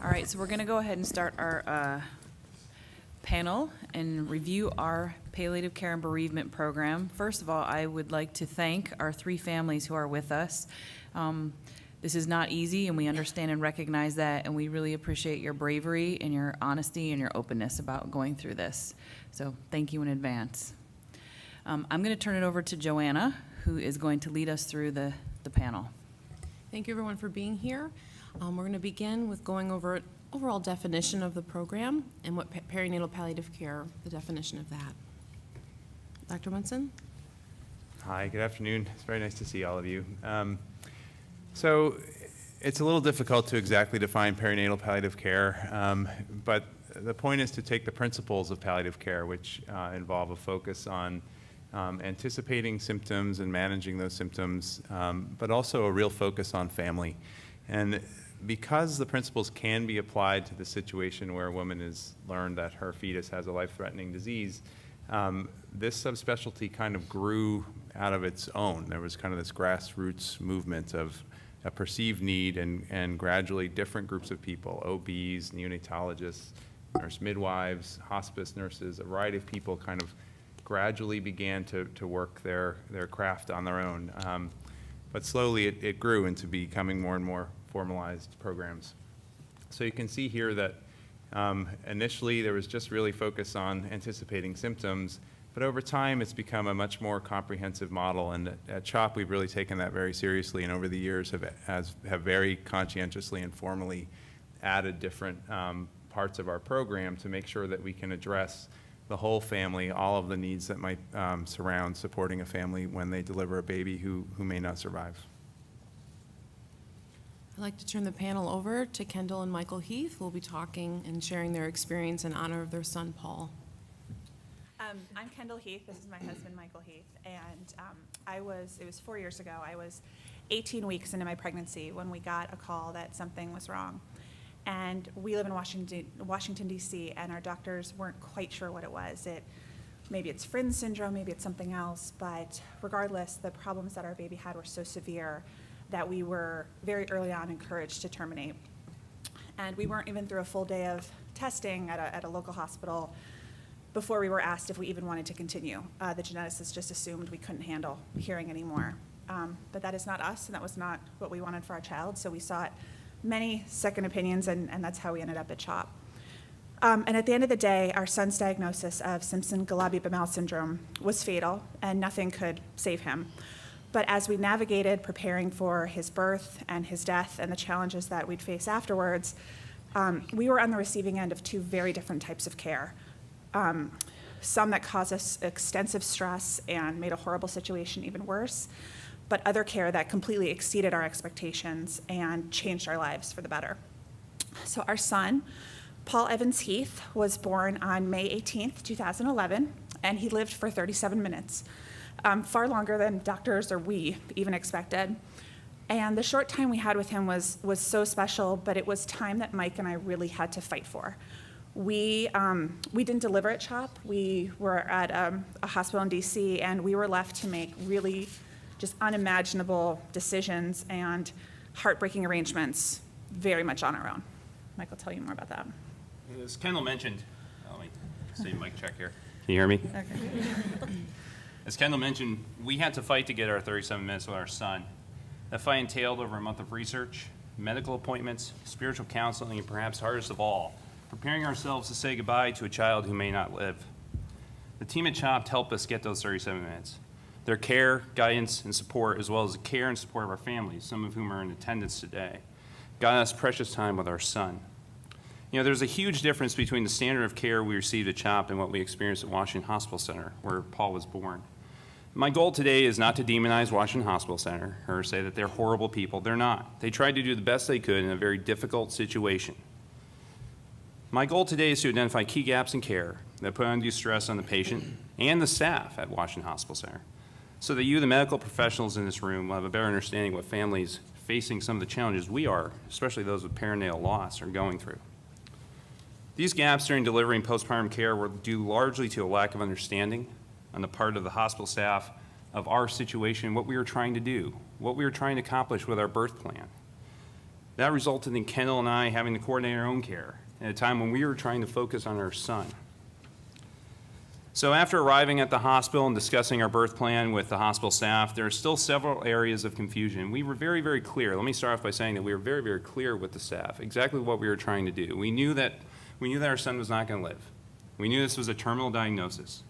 All right, so we're going to go ahead and start our panel and review our palliative care and bereavement program. First of all, I would like to thank our 3 families who are with us. This is not easy, and we understand and recognize that, and we really appreciate your bravery and your honesty and your openness about going through this. So thank you in advance. I'm going to turn it over to Joanna, who is going to lead us through the panel. Thank you, everyone, for being here. We're going to begin with going over an overall definition of the program and what perinatal palliative care, the definition of that. Dr. Munson? Hi, good afternoon. It's very nice to see all of you. So it's a little difficult to exactly define perinatal palliative care, but the point is to take the principles of palliative care, which involve a focus on anticipating symptoms and managing those symptoms, but also a real focus on family. And because the principles can be applied to the situation where a woman has learned that her fetus has a life-threatening disease, this subspecialty kind of grew out of its own. There was kind of this grassroots movement of a perceived need, and gradually different groups of people, OBs, neonatologists, nurse midwives, hospice nurses, a variety of people kind of gradually began to work their craft on their own. But slowly it grew into becoming more and more formalized programs. So you can see here that initially there was just really focus on anticipating symptoms, but over time it's become a much more comprehensive model, and at CHOP we've really taken that very seriously, and over the years have very conscientiously and formally added different parts of our program to make sure that we can address the whole family, all of the needs that might surround supporting a family when they deliver a baby who may not survive. I'd like to turn the panel over to Kendall and Michael Heath, who will be talking and sharing their experience in honor of their son, Paul. I'm Kendall Heath. This is my husband, Michael Heath. And it was 4 years ago. I was 18 weeks into my pregnancy when we got a call that something was wrong. And we live in Washington, D.C., and our doctors weren't quite sure what it was. Maybe it's Fryns syndrome, maybe it's something else, but regardless, the problems that our baby had were so severe that we were very early on encouraged to terminate. And we weren't even through a full day of testing at a local hospital before we were asked if we even wanted to continue. The geneticist just assumed we couldn't handle hearing anymore. But that is not us, and that was not what we wanted for our child, so we sought many second opinions, and that's how we ended up at CHOP. And at the end of the day, our son's diagnosis of Simpson-Galabi-Bamel syndrome was fatal, and nothing could save him. But as we navigated preparing for his birth and his death and the challenges that we'd face afterwards, we were on the receiving end of 2 very different types of care. Some that caused us extensive stress and made a horrible situation even worse, but other care that completely exceeded our expectations and changed our lives for the better. So our son, Paul Evans Heath, was born on May 18th, 2011, and he lived for 37 minutes, far longer than doctors or we even expected. And the short time we had with him was so special, but it was time that Mike and I really had to fight for. We didn't deliver at CHOP. We were at a hospital in DC, and we were left to make really just unimaginable decisions and heartbreaking arrangements very much on our own. Mike will tell you more about that. As Kendall mentioned, let me say mic check here. Can you hear me? Okay. As Kendall mentioned, we had to fight to get our 37 minutes with our son. That fight entailed over a month of research, medical appointments, spiritual counseling, and perhaps hardest of all, preparing ourselves to say goodbye to a child who may not live. The team at CHOP helped us get those 37 minutes. Their care, guidance, and support, as well as the care and support of our families, some of whom are in attendance today, got us precious time with our son. You know, there's a huge difference between the standard of care we received at CHOP and what we experienced at Washington Hospital Center, where Paul was born. My goal today is not to demonize Washington Hospital Center or say that they're horrible people. They're not. They tried to do the best they could in a very difficult situation. My goal today is to identify key gaps in care that put undue stress on the patient and the staff at Washington Hospital Center, so that you, the medical professionals in this room, will have a better understanding of what families facing some of the challenges we are, especially those with perinatal loss, are going through. These gaps during delivery and postpartum care were due largely to a lack of understanding on the part of the hospital staff of our situation, what we were trying to do, what we were trying to accomplish with our birth plan. That resulted in Kendall and I having to coordinate our own care at a time when we were trying to focus on our son. So after arriving at the hospital and discussing our birth plan with the hospital staff, there are still several areas of confusion. We were very, very clear. Let me start off by saying that we were very, very clear with the staff exactly what we were trying to do. We knew that our son was not going to live. We knew this was a terminal diagnosis.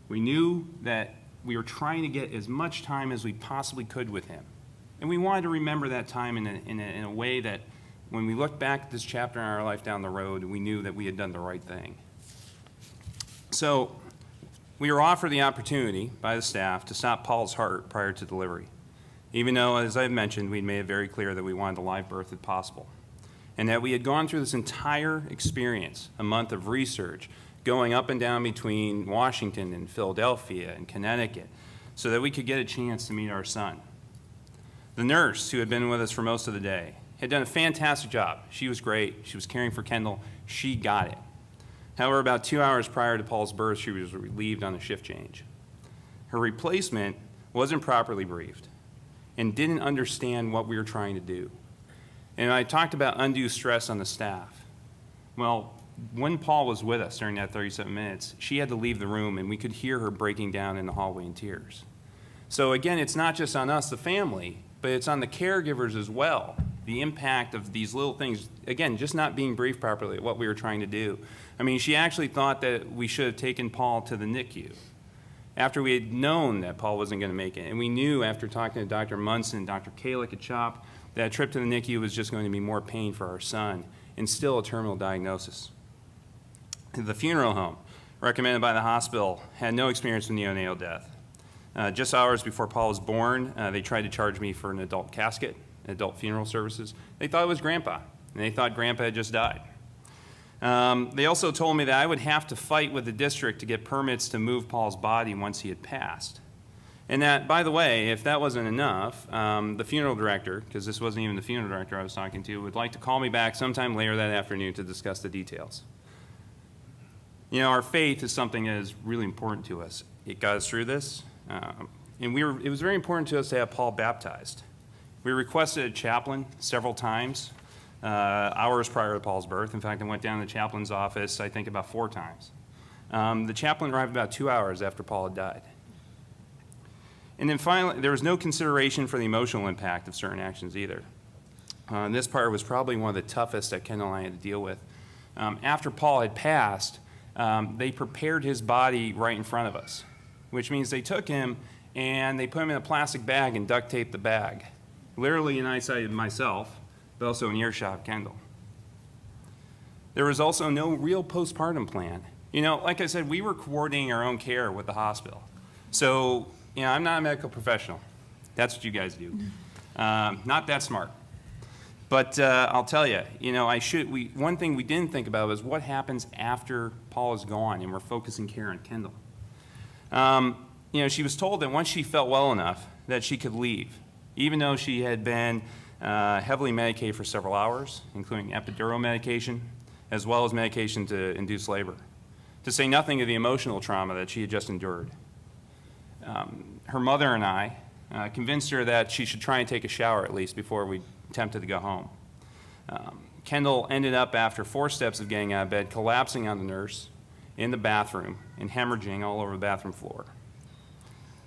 We knew that we were trying to get as much time as we possibly could with him. And we wanted to remember that time in a way that when we look back at this chapter in our life down the road, we knew that we had done the right thing. So we were offered the opportunity by the staff to stop Paul's heart prior to delivery, even though, as I've mentioned, we'd made it very clear that we wanted a live birth if possible, and that we had gone through this entire experience, a month of research, going up and down between Washington and Philadelphia and Connecticut, so that we could get a chance to meet our son. The nurse, who had been with us for most of the day, had done a fantastic job. She was great. She was caring for Kendall. She got it. However, about 2 hours prior to Paul's birth, she was relieved on a shift change. Her replacement wasn't properly briefed and didn't understand what we were trying to do. And I talked about undue stress on the staff. Well, when Paul was with us during that 37 minutes, she had to leave the room, and we could hear her breaking down in the hallway in tears. So again, it's not just on us, the family, but it's on the caregivers as well. The impact of these little things, again, just not being briefed properly at what we were trying to do. I mean, she actually thought that we should have taken Paul to the NICU after we had known that Paul wasn't going to make it. And we knew after talking to Dr. Munson, Dr. Kalick at CHOP, that a trip to the NICU was just going to be more pain for our son and still a terminal diagnosis. The funeral home, recommended by the hospital, had no experience with neonatal death. Just hours before Paul was born, they tried to charge me for an adult casket, adult funeral services. They thought it was Grandpa, and they thought Grandpa had just died. They also told me that I would have to fight with the district to get permits to move Paul's body once he had passed. And that, by the way, if that wasn't enough, the funeral director, because this wasn't even the funeral director I was talking to, would like to call me back sometime later that afternoon to discuss the details. You know, our faith is something that is really important to us. It got us through this, and it was very important to us to have Paul baptized. We requested a chaplain several times, hours prior to Paul's birth. In fact, I went down to the chaplain's office, I think, about 4 times. The chaplain arrived about 2 hours after Paul had died. And then finally, there was no consideration for the emotional impact of certain actions either. And this part was probably one of the toughest that Kendall and I had to deal with. After Paul had passed, they prepared his body right in front of us, which means they took him and they put him in a plastic bag and duct taped the bag, literally in eyesight of myself, but also in earshot of Kendall. There was also no real postpartum plan. You know, like I said, we were coordinating our own care with the hospital. So, you know, I'm not a medical professional. That's what you guys do. Not that smart. But I'll tell you, you know, one thing we didn't think about was what happens after Paul is gone and we're focusing care on Kendall. You know, she was told that once she felt well enough that she could leave, even though she had been heavily medicated for several hours, including epidural medication, as well as medication to induce labor, to say nothing of the emotional trauma that she had just endured. Her mother and I convinced her that she should try and take a shower at least before we attempted to go home. Kendall ended up, after 4 steps of getting out of bed, collapsing on the nurse in the bathroom and hemorrhaging all over the bathroom floor.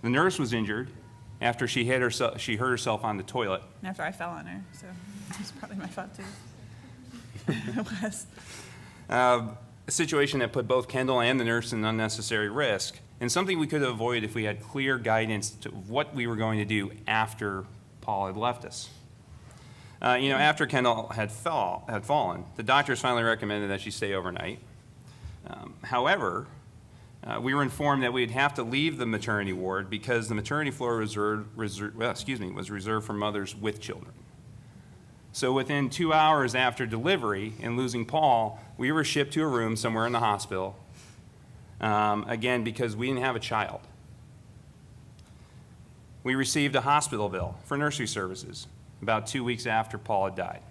The nurse was injured after she hurt herself on the toilet. After I fell on her, so it's probably my fault too. It was. A situation that put both Kendall and the nurse in unnecessary risk, and something we could have avoided if we had clear guidance to what we were going to do after Paul had left us. You know, after Kendall had fallen, the doctors finally recommended that she stay overnight. However, we were informed that we'd have to leave the maternity ward because the maternity floor was reserved for mothers with children. So within 2 hours after delivery and losing Paul, we were shipped to a room somewhere in the hospital, again, because we didn't have a child. We received a hospital bill for nursery services about 2 weeks after Paul had died.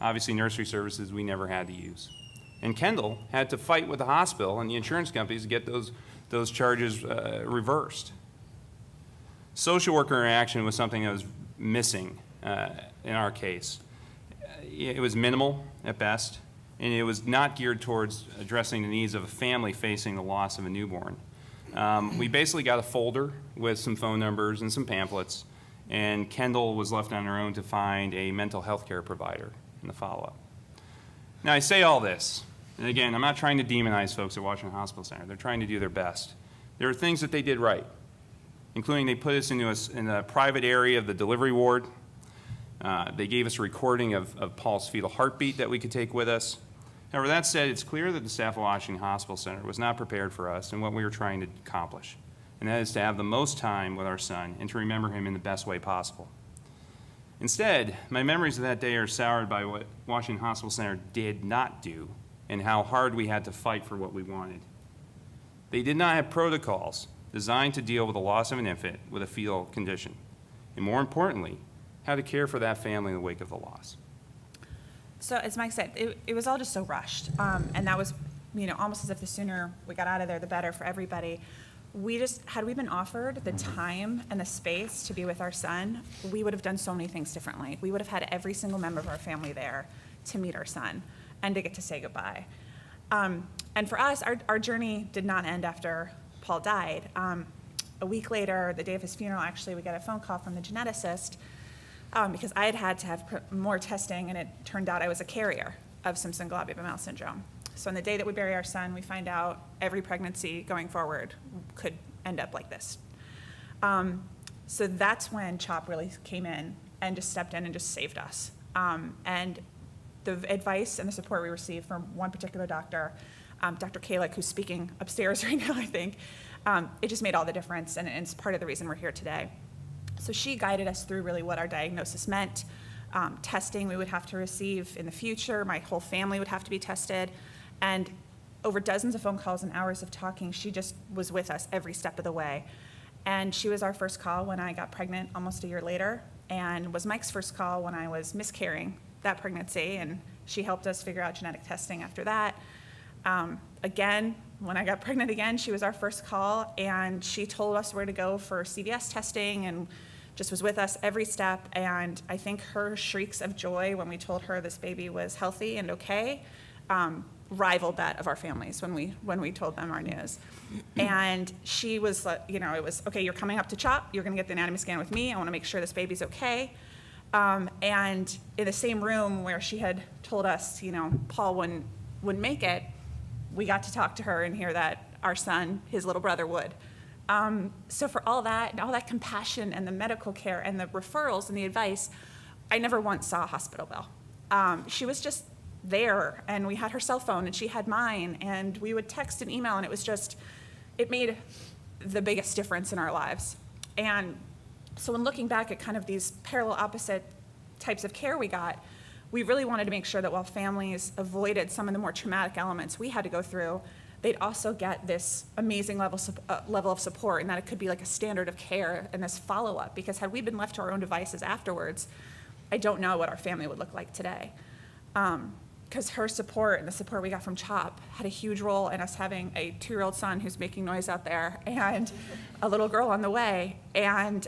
Obviously, nursery services we never had to use. And Kendall had to fight with the hospital and the insurance companies to get those charges reversed. Social worker interaction was something that was missing in our case. it was minimal at best, and it was not geared towards addressing the needs of a family facing the loss of a newborn. We basically got a folder with some phone numbers and some pamphlets, and Kendall was left on her own to find a mental health care provider in the follow-up. Now, I say all this, and again, I'm not trying to demonize folks at Washington Hospital Center. They're trying to do their best. There are things that they did right, including they put us in a private area of the delivery ward. They gave us a recording of Paul's fetal heartbeat that we could take with us. However, that said, it's clear that the staff of Washington Hospital Center was not prepared for us and what we were trying to accomplish, and that is to have the most time with our son and to remember him in the best way possible. Instead, my memories of that day are soured by what Washington Hospital Center did not do and how hard we had to fight for what we wanted. They did not have protocols designed to deal with the loss of an infant with a fetal condition, and more importantly, how to care for that family in the wake of the loss. So as Mike said, it was all just so rushed, and that was, almost as if the sooner we got out of there, the better for everybody. Had we been offered the time and the space to be with our son, we would have done so many things differently. We would have had every single member of our family there to meet our son and to get to say goodbye. And for us, our journey did not end after Paul died. A week later, the day of his funeral, actually, we got a phone call from the geneticist because I had to have more testing, and it turned out I was a carrier of Simpson globulin bowel syndrome. So on the day that we bury our son, we find out every pregnancy going forward could end up like this. So that's when CHOP really came in and just stepped in and just saved us. And the advice and the support we received from one particular doctor, Dr. Kalick, who's speaking upstairs right now, I think, it just made all the difference, and it's part of the reason we're here today. So she guided us through really what our diagnosis meant, testing we would have to receive in the future, my whole family would have to be tested, and over dozens of phone calls and hours of talking, she just was with us every step of the way. And she was our first call when I got pregnant almost a year later, and was Mike's first call when I was miscarrying that pregnancy, and she helped us figure out genetic testing after that. Again, when I got pregnant again, she was our first call, and she told us where to go for CVS testing and just was with us every step. And I think her shrieks of joy when we told her this baby was healthy and okay rivaled that of our families when we told them our news. And she was, it was, okay, you're coming up to CHOP, you're gonna get the anatomy scan with me, I wanna make sure this baby's okay. And in the same room where she had told us, Paul wouldn't make it, we got to talk to her and hear that our son, his little brother, would. So for all that compassion and the medical care and the referrals and the advice, I never once saw a hospital bill. She was just there, and we had her cell phone and she had mine, and we would text and email, and it made the biggest difference in our lives. And so when looking back at kind of these parallel opposite types of care we got, we really wanted to make sure that while families avoided some of the more traumatic elements we had to go through, they'd also get this amazing level of support, and that it could be like a standard of care and this follow-up. Because had we been left to our own devices afterwards, I don't know what our family would look like today. Because her support and the support we got from CHOP had a huge role in us having a 2-year-old son who's making noise out there and a little girl on the way. And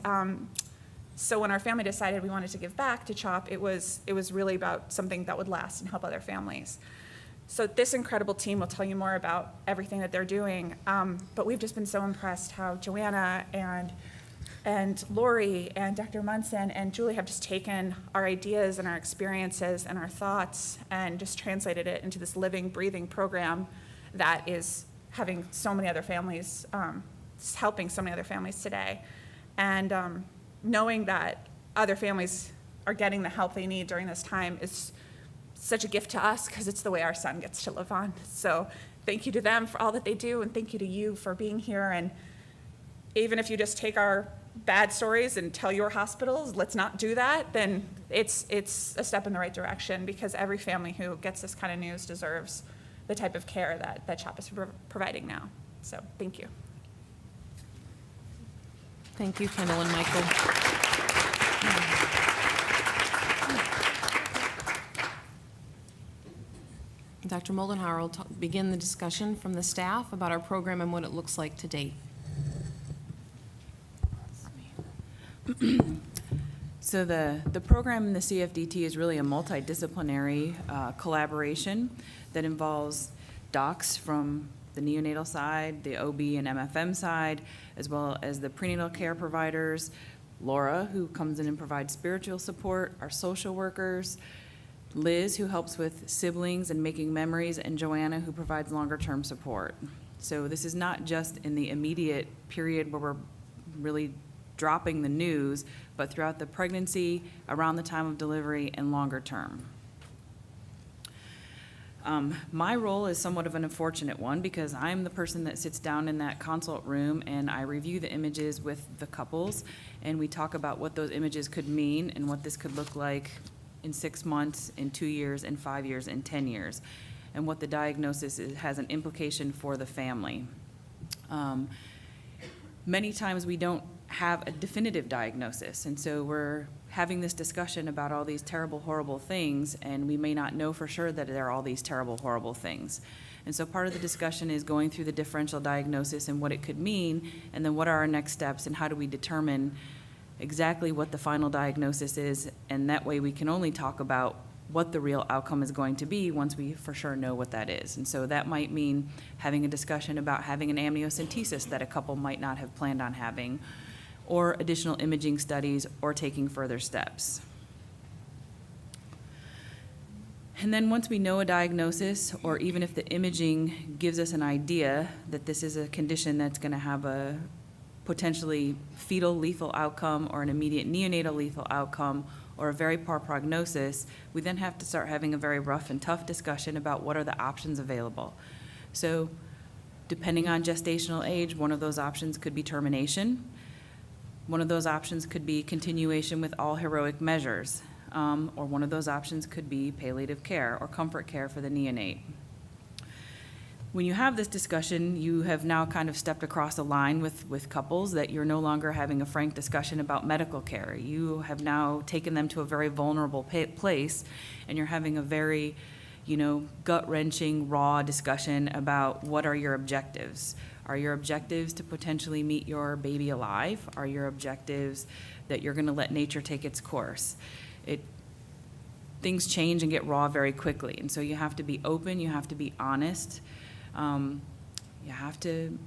so when our family decided we wanted to give back to CHOP, it was really about something that would last and help other families. So this incredible team will tell you more about everything that they're doing, but we've just been so impressed how Joanna and Lori and Dr. Munson and Julie have just taken our ideas and our experiences and our thoughts and just translated it into this living, breathing program that is having so many other families, helping so many other families today. And knowing that other families are getting the help they need during this time is such a gift to us, because it's the way our son gets to live on. So thank you to them for all that they do, and thank you to you for being here. And even if you just take our bad stories and tell your hospitals, let's not do that, then it's a step in the right direction, because every family who gets this kind of news deserves the type of care that CHOP is providing now. So thank you. Thank you, Kendall and Michael. Dr. Moldenhauer will begin the discussion from the staff about our program and what it looks like to date. So the program in the CFDT is really a multidisciplinary collaboration that involves docs from the neonatal side, the OB and MFM side, as well as the prenatal care providers, Laura, who comes in and provides spiritual support, our social workers, Liz, who helps with siblings and making memories, and Joanna, who provides longer-term support. So this is not just in the immediate period where we're really dropping the news, but throughout the pregnancy, around the time of delivery, and longer term. My role is somewhat of an unfortunate one because I'm the person that sits down in that consult room and I review the images with the couples, and we talk about what those images could mean and what this could look like in 6 months, in 2 years, in 5 years, in 10 years, and what the diagnosis has an implication for the family. Many times we don't have a definitive diagnosis, and so we're having this discussion about all these terrible, horrible things, and we may not know for sure that there are all these terrible, horrible things. And so part of the discussion is going through the differential diagnosis and what it could mean, and then what are our next steps, and how do we determine exactly what the final diagnosis is, and that way we can only talk about what the real outcome is going to be once we for sure know what that is. And so that might mean having a discussion about having an amniocentesis that a couple might not have planned on having, or additional imaging studies, or taking further steps. And then once we know a diagnosis, or even if the imaging gives us an idea that this is a condition that's going to have a potentially fetal lethal outcome or an immediate neonatal lethal outcome or a very poor prognosis, we then have to start having a very rough and tough discussion about what are the options available. So depending on gestational age, one of those options could be termination. One of those options could be continuation with all heroic measures, or one of those options could be palliative care or comfort care for the neonate. When you have this discussion, you have now kind of stepped across a line with couples that you're no longer having a frank discussion about medical care. You have now taken them to a very vulnerable place, and you're having a very, gut-wrenching, raw discussion about what are your objectives. Are your objectives to potentially meet your baby alive? Are your objectives that you're going to let nature take its course? Things change and get raw very quickly, and so you have to be open, you have to be honest. You have to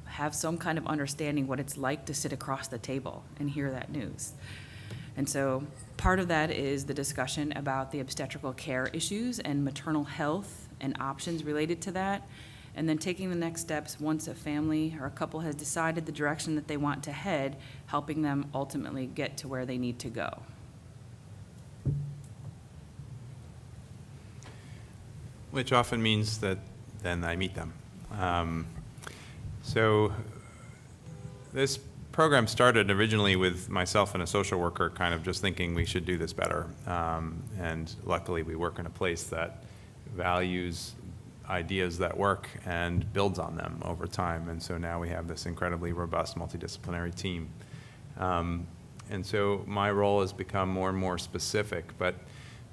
have some kind of understanding what it's like to sit across the table and hear that news. And so part of that is the discussion about the obstetrical care issues and maternal health and options related to that, and then taking the next steps once a family or a couple has decided the direction that they want to head, helping them ultimately get to where they need to go. Which often means that then I meet them. So this program started originally with myself and a social worker kind of just thinking we should do this better. And luckily we work in a place that values ideas that work and builds on them over time. And so now we have this incredibly robust multidisciplinary team. And so my role has become more and more specific, but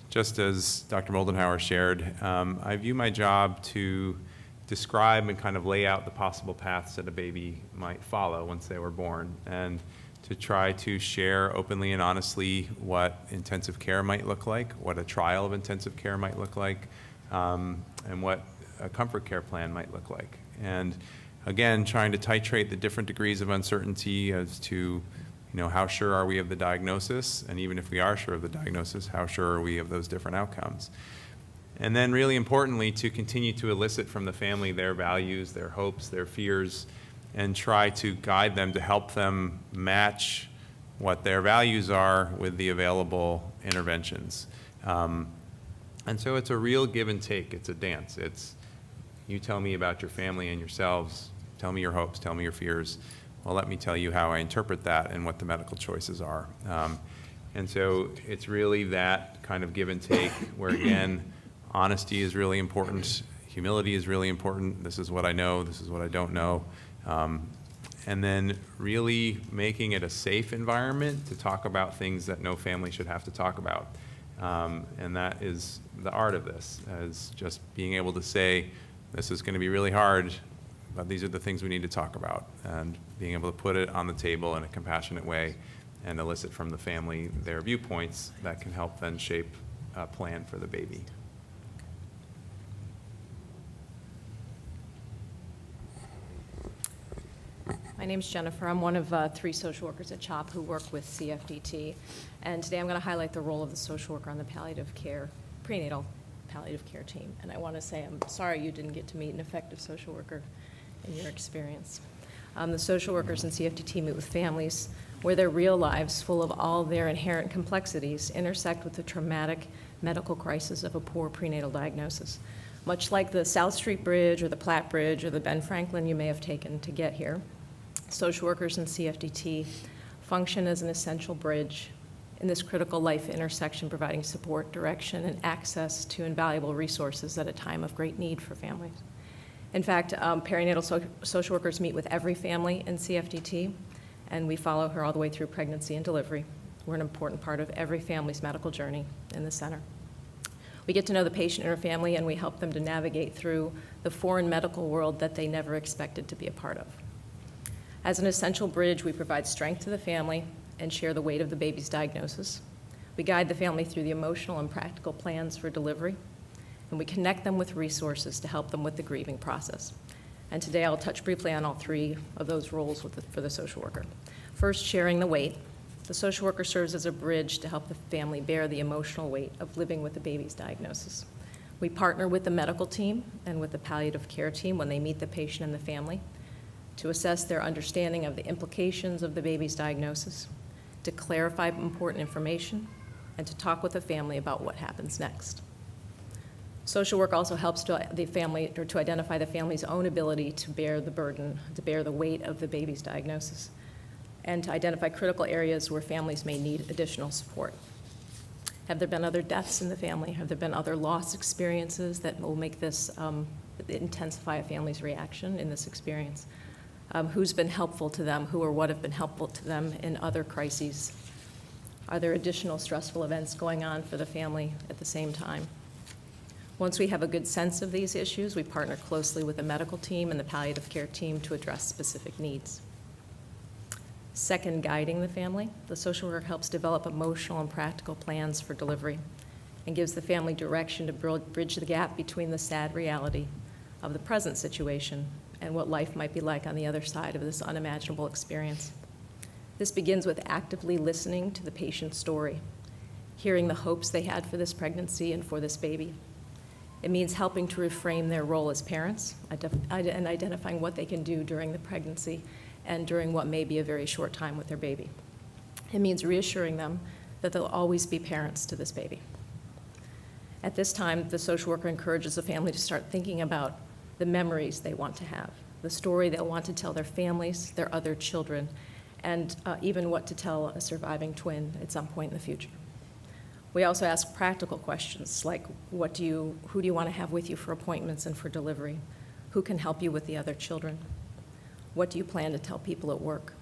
just as Dr. Moldenhauer shared, I view my job to describe and kind of lay out the possible paths that a baby might follow once they were born, and to try to share openly and honestly what intensive care might look like, what a trial of intensive care might look like, and what a comfort care plan might look like. And again, trying to titrate the different degrees of uncertainty as to how sure are we of the diagnosis? And even if we are sure of the diagnosis, how sure are we of those different outcomes? And then really importantly, to continue to elicit from the family their values, their hopes, their fears, and try to guide them to help them match what their values are with the available interventions. And so it's a real give and take. It's a dance. It's you tell me about your family and yourselves, tell me your hopes, tell me your fears. Well, let me tell you how I interpret that and what the medical choices are. And so it's really that kind of give and take where, again, honesty is really important, humility is really important. This is what I know, this is what I don't know. And then really making it a safe environment to talk about things that no family should have to talk about. And that is the art of this, is just being able to say, this is going to be really hard, but these are the things we need to talk about, and being able to put it on the table in a compassionate way and elicit from the family their viewpoints that can help then shape a plan for the baby. My name's Jennifer. I'm one of 3 social workers at CHOP who work with CFDT. And today I'm going to highlight the role of the social worker on the palliative care, prenatal palliative care team. And I want to say I'm sorry you didn't get to meet an effective social worker in your experience. The social workers in CFDT meet with families where their real lives, full of all their inherent complexities, intersect with the traumatic medical crisis of a poor prenatal diagnosis. Much like the South Street Bridge or the Platte Bridge or the Ben Franklin you may have taken to get here, social workers in CFDT function as an essential bridge in this critical life intersection, providing support, direction, and access to invaluable resources at a time of great need for families. In fact, perinatal social workers meet with every family in CFDT, and we follow her all the way through pregnancy and delivery. We're an important part of every family's medical journey in the center. We get to know the patient and her family, and we help them to navigate through the foreign medical world that they never expected to be a part of. As an essential bridge, we provide strength to the family and share the weight of the baby's diagnosis. We guide the family through the emotional and practical plans for delivery, and we connect them with resources to help them with the grieving process. And today I'll touch briefly on all 3 of those roles for the social worker. First, sharing the weight. The social worker serves as a bridge to help the family bear the emotional weight of living with the baby's diagnosis. We partner with the medical team and with the palliative care team when they meet the patient and the family to assess their understanding of the implications of the baby's diagnosis, to clarify important information, and to talk with the family about what happens next. Social work also helps the family, or to identify the family's own ability to bear the burden, to bear the weight of the baby's diagnosis, and to identify critical areas where families may need additional support. Have there been other deaths in the family? Have there been other loss experiences that will make this intensify a family's reaction in this experience? Who's been helpful to them? Who or what have been helpful to them in other crises? Are there additional stressful events going on for the family at the same time? Once we have a good sense of these issues, we partner closely with the medical team and the palliative care team to address specific needs. Second, guiding the family. The social worker helps develop emotional and practical plans for delivery and gives the family direction to bridge the gap between the sad reality of the present situation and what life might be like on the other side of this unimaginable experience. This begins with actively listening to the patient's story, hearing the hopes they had for this pregnancy and for this baby. It means helping to reframe their role as parents and identifying what they can do during the pregnancy and during what may be a very short time with their baby. It means reassuring them that they'll always be parents to this baby. At this time, the social worker encourages the family to start thinking about the memories they want to have, the story they'll want to tell their families, their other children, and even what to tell a surviving twin at some point in the future. We also ask practical questions like, who do you want to have with you for appointments and for delivery? Who can help you with the other children? What do you plan to tell people at work?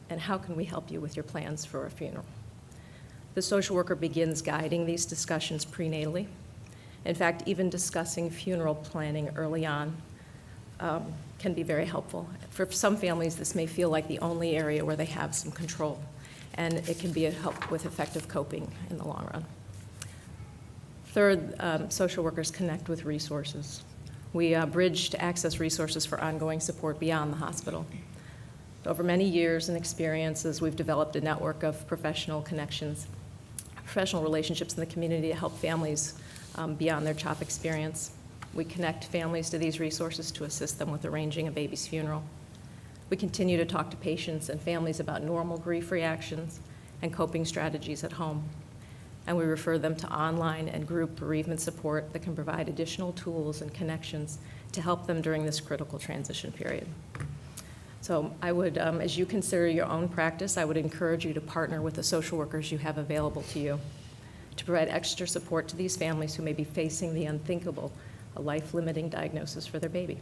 And how can we help you with your plans for a funeral? The social worker begins guiding these discussions prenatally. In fact, even discussing funeral planning early on can be very helpful. For some families, this may feel like the only area where they have some control, and it can be a help with effective coping in the long run. Third, social workers connect with resources. We bridge to access resources for ongoing support beyond the hospital. Over many years and experiences, we've developed a network of professional connections, professional relationships in the community to help families beyond their CHOP experience. We connect families to these resources to assist them with arranging a baby's funeral. We continue to talk to patients and families about normal grief reactions and coping strategies at home. And we refer them to online and group bereavement support that can provide additional tools and connections to help them during this critical transition period. So I would, as you consider your own practice, I would encourage you to partner with the social workers you have available to you to provide extra support to these families who may be facing the unthinkable, a life-limiting diagnosis for their baby.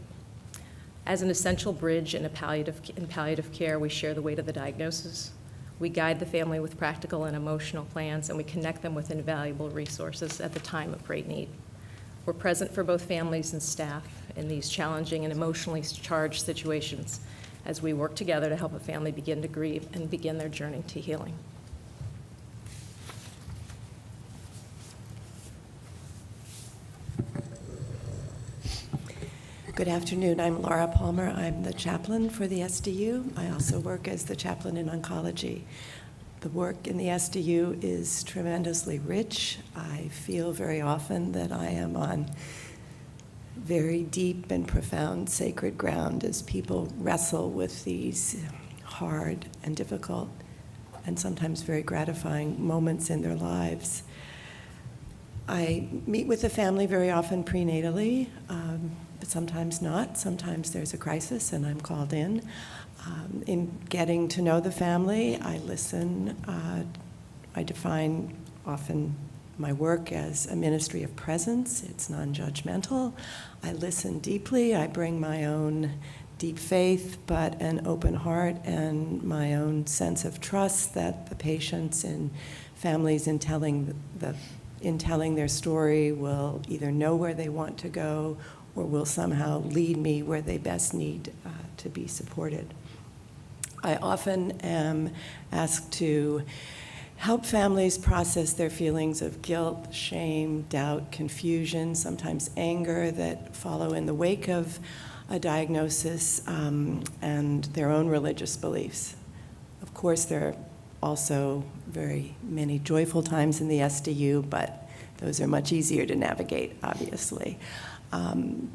As an essential bridge in palliative care, we share the weight of the diagnosis. We guide the family with practical and emotional plans, and we connect them with invaluable resources at the time of great need. We're present for both families and staff in these challenging and emotionally charged situations, as we work together to help a family begin to grieve and begin their journey to healing. Good afternoon. I'm Laura Palmer. I'm the chaplain for the SDU. I also work as the chaplain in oncology. The work in the SDU is tremendously rich. I feel very often that I am on very deep and profound sacred ground as people wrestle with these hard and difficult and sometimes very gratifying moments in their lives. I meet with the family very often prenatally, but sometimes not. Sometimes there's a crisis and I'm called in. In getting to know the family, I listen. I define often my work as a ministry of presence. It's non-judgmental. I listen deeply. I bring my own deep faith, but an open heart and my own sense of trust that the patients and families in telling their story will either know where they want to go or will somehow lead me where they best need to be supported. I often am asked to help families process their feelings of guilt, shame, doubt, confusion, sometimes anger that follow in the wake of a diagnosis and their own religious beliefs. Of course, there are also very many joyful times in the SDU, but those are much easier to navigate, obviously.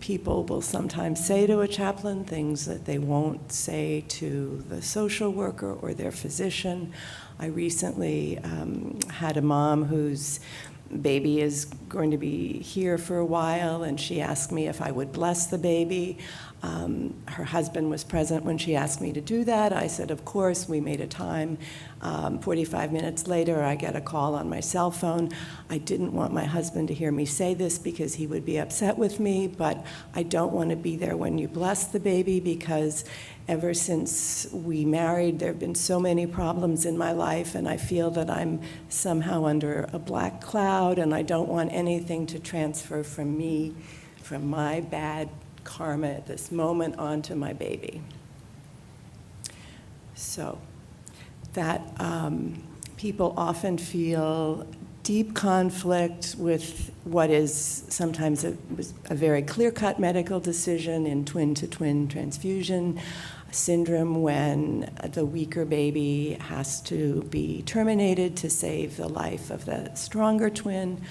People will sometimes say to a chaplain things that they won't say to the social worker or their physician. I recently had a mom whose baby is going to be here for a while, and she asked me if I would bless the baby. Her husband was present when she asked me to do that. I said, of course. We made a time. 45 minutes later, I get a call on my cell phone. I didn't want my husband to hear me say this because he would be upset with me, but I don't want to be there when you bless the baby because ever since we married, there have been so many problems in my life, and I feel that I'm somehow under a black cloud, and I don't want anything to transfer from me, from my bad karma at this moment onto my baby. So that people often feel deep conflict with what is sometimes a very clear-cut medical decision in twin-to-twin transfusion syndrome when the weaker baby has to be terminated to save the life of the stronger twin.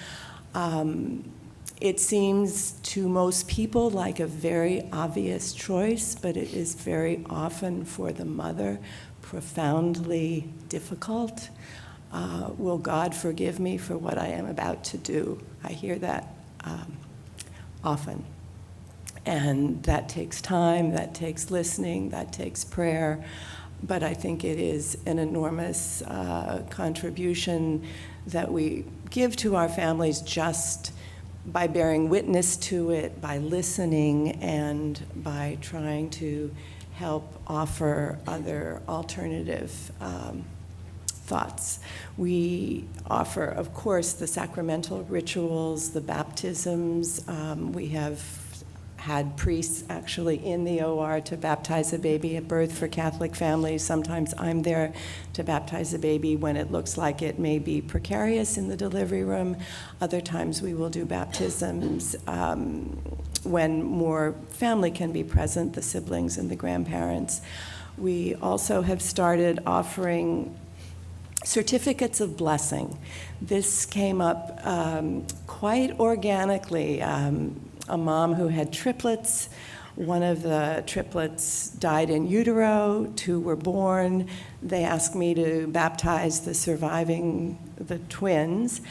It seems to most people like a very obvious choice, but it is very often for the mother profoundly difficult. Will God forgive me for what I am about to do? I hear that often. And that takes time, that takes listening, that takes prayer. But I think it is an enormous contribution that we give to our families just by bearing witness to it, by listening, and by trying to help offer other alternative thoughts. We offer, of course, the sacramental rituals, the baptisms. We have had priests actually in the OR to baptize a baby at birth for Catholic families. Sometimes I'm there to baptize a baby when it looks like it may be precarious in the delivery room. Other times we will do baptisms when more family can be present, the siblings and the grandparents. We also have started offering certificates of blessing. This came up quite organically. A mom who had triplets. One of the triplets died in utero, 2 were born. They asked me to baptize the twins.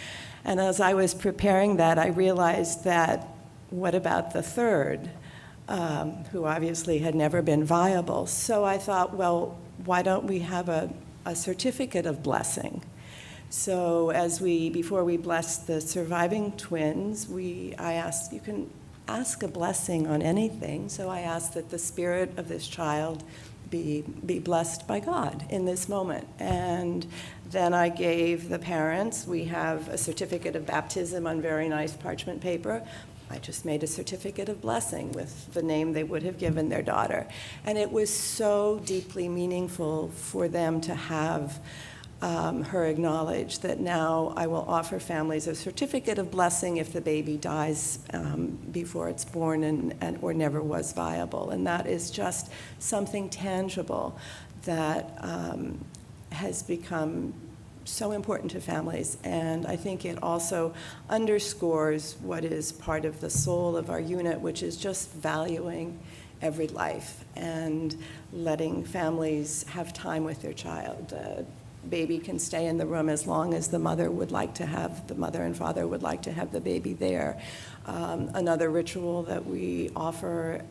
And as I was preparing that, I realized that what about the third, who obviously had never been viable? So I thought, well, why don't we have a certificate of blessing? So before we blessed the surviving twins, I asked, you can ask a blessing on anything. So I asked that the spirit of this child be blessed by God in this moment. And then I gave the parents, we have a certificate of baptism on very nice parchment paper, I just made a certificate of blessing with the name they would have given their daughter. And it was so deeply meaningful for them to have her acknowledge that now I will offer families a certificate of blessing if the baby dies before it's born or never was viable. And that is just something tangible that has become so important to families. And I think it also underscores what is part of the soul of our unit, which is just valuing every life and letting families have time with their child. Baby can stay in the room as long as the mother and father would like to have the baby there. Another ritual that we offer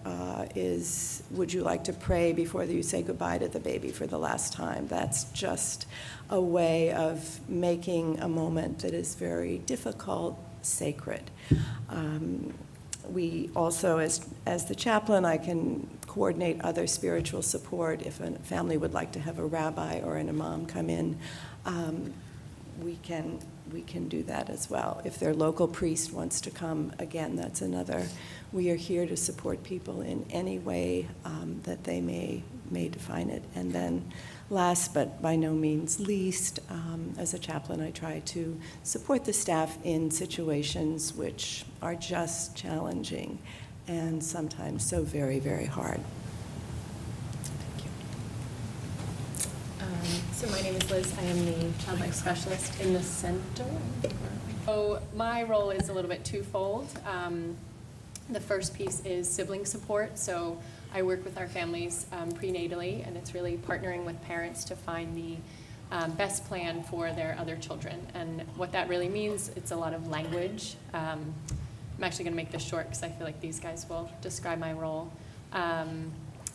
is, would you like to pray before you say goodbye to the baby for the last time? That's just a way of making a moment that is very difficult sacred. We also, as the chaplain, I can coordinate other spiritual support. If a family would like to have a rabbi or an imam come in, we can do that as well. If their local priest wants to come, again, that's another. We are here to support people in any way that they may define it. And then last but by no means least, as a chaplain, I try to support the staff in situations which are just challenging and sometimes so very, very hard. Thank you. So my name is Liz. I am the child life specialist in the center. So my role is a little bit twofold. The first piece is sibling support. So I work with our families prenatally, and it's really partnering with parents to find the best plan for their other children. And what that really means, it's a lot of language. I'm actually going to make this short because I feel like these guys will describe my role.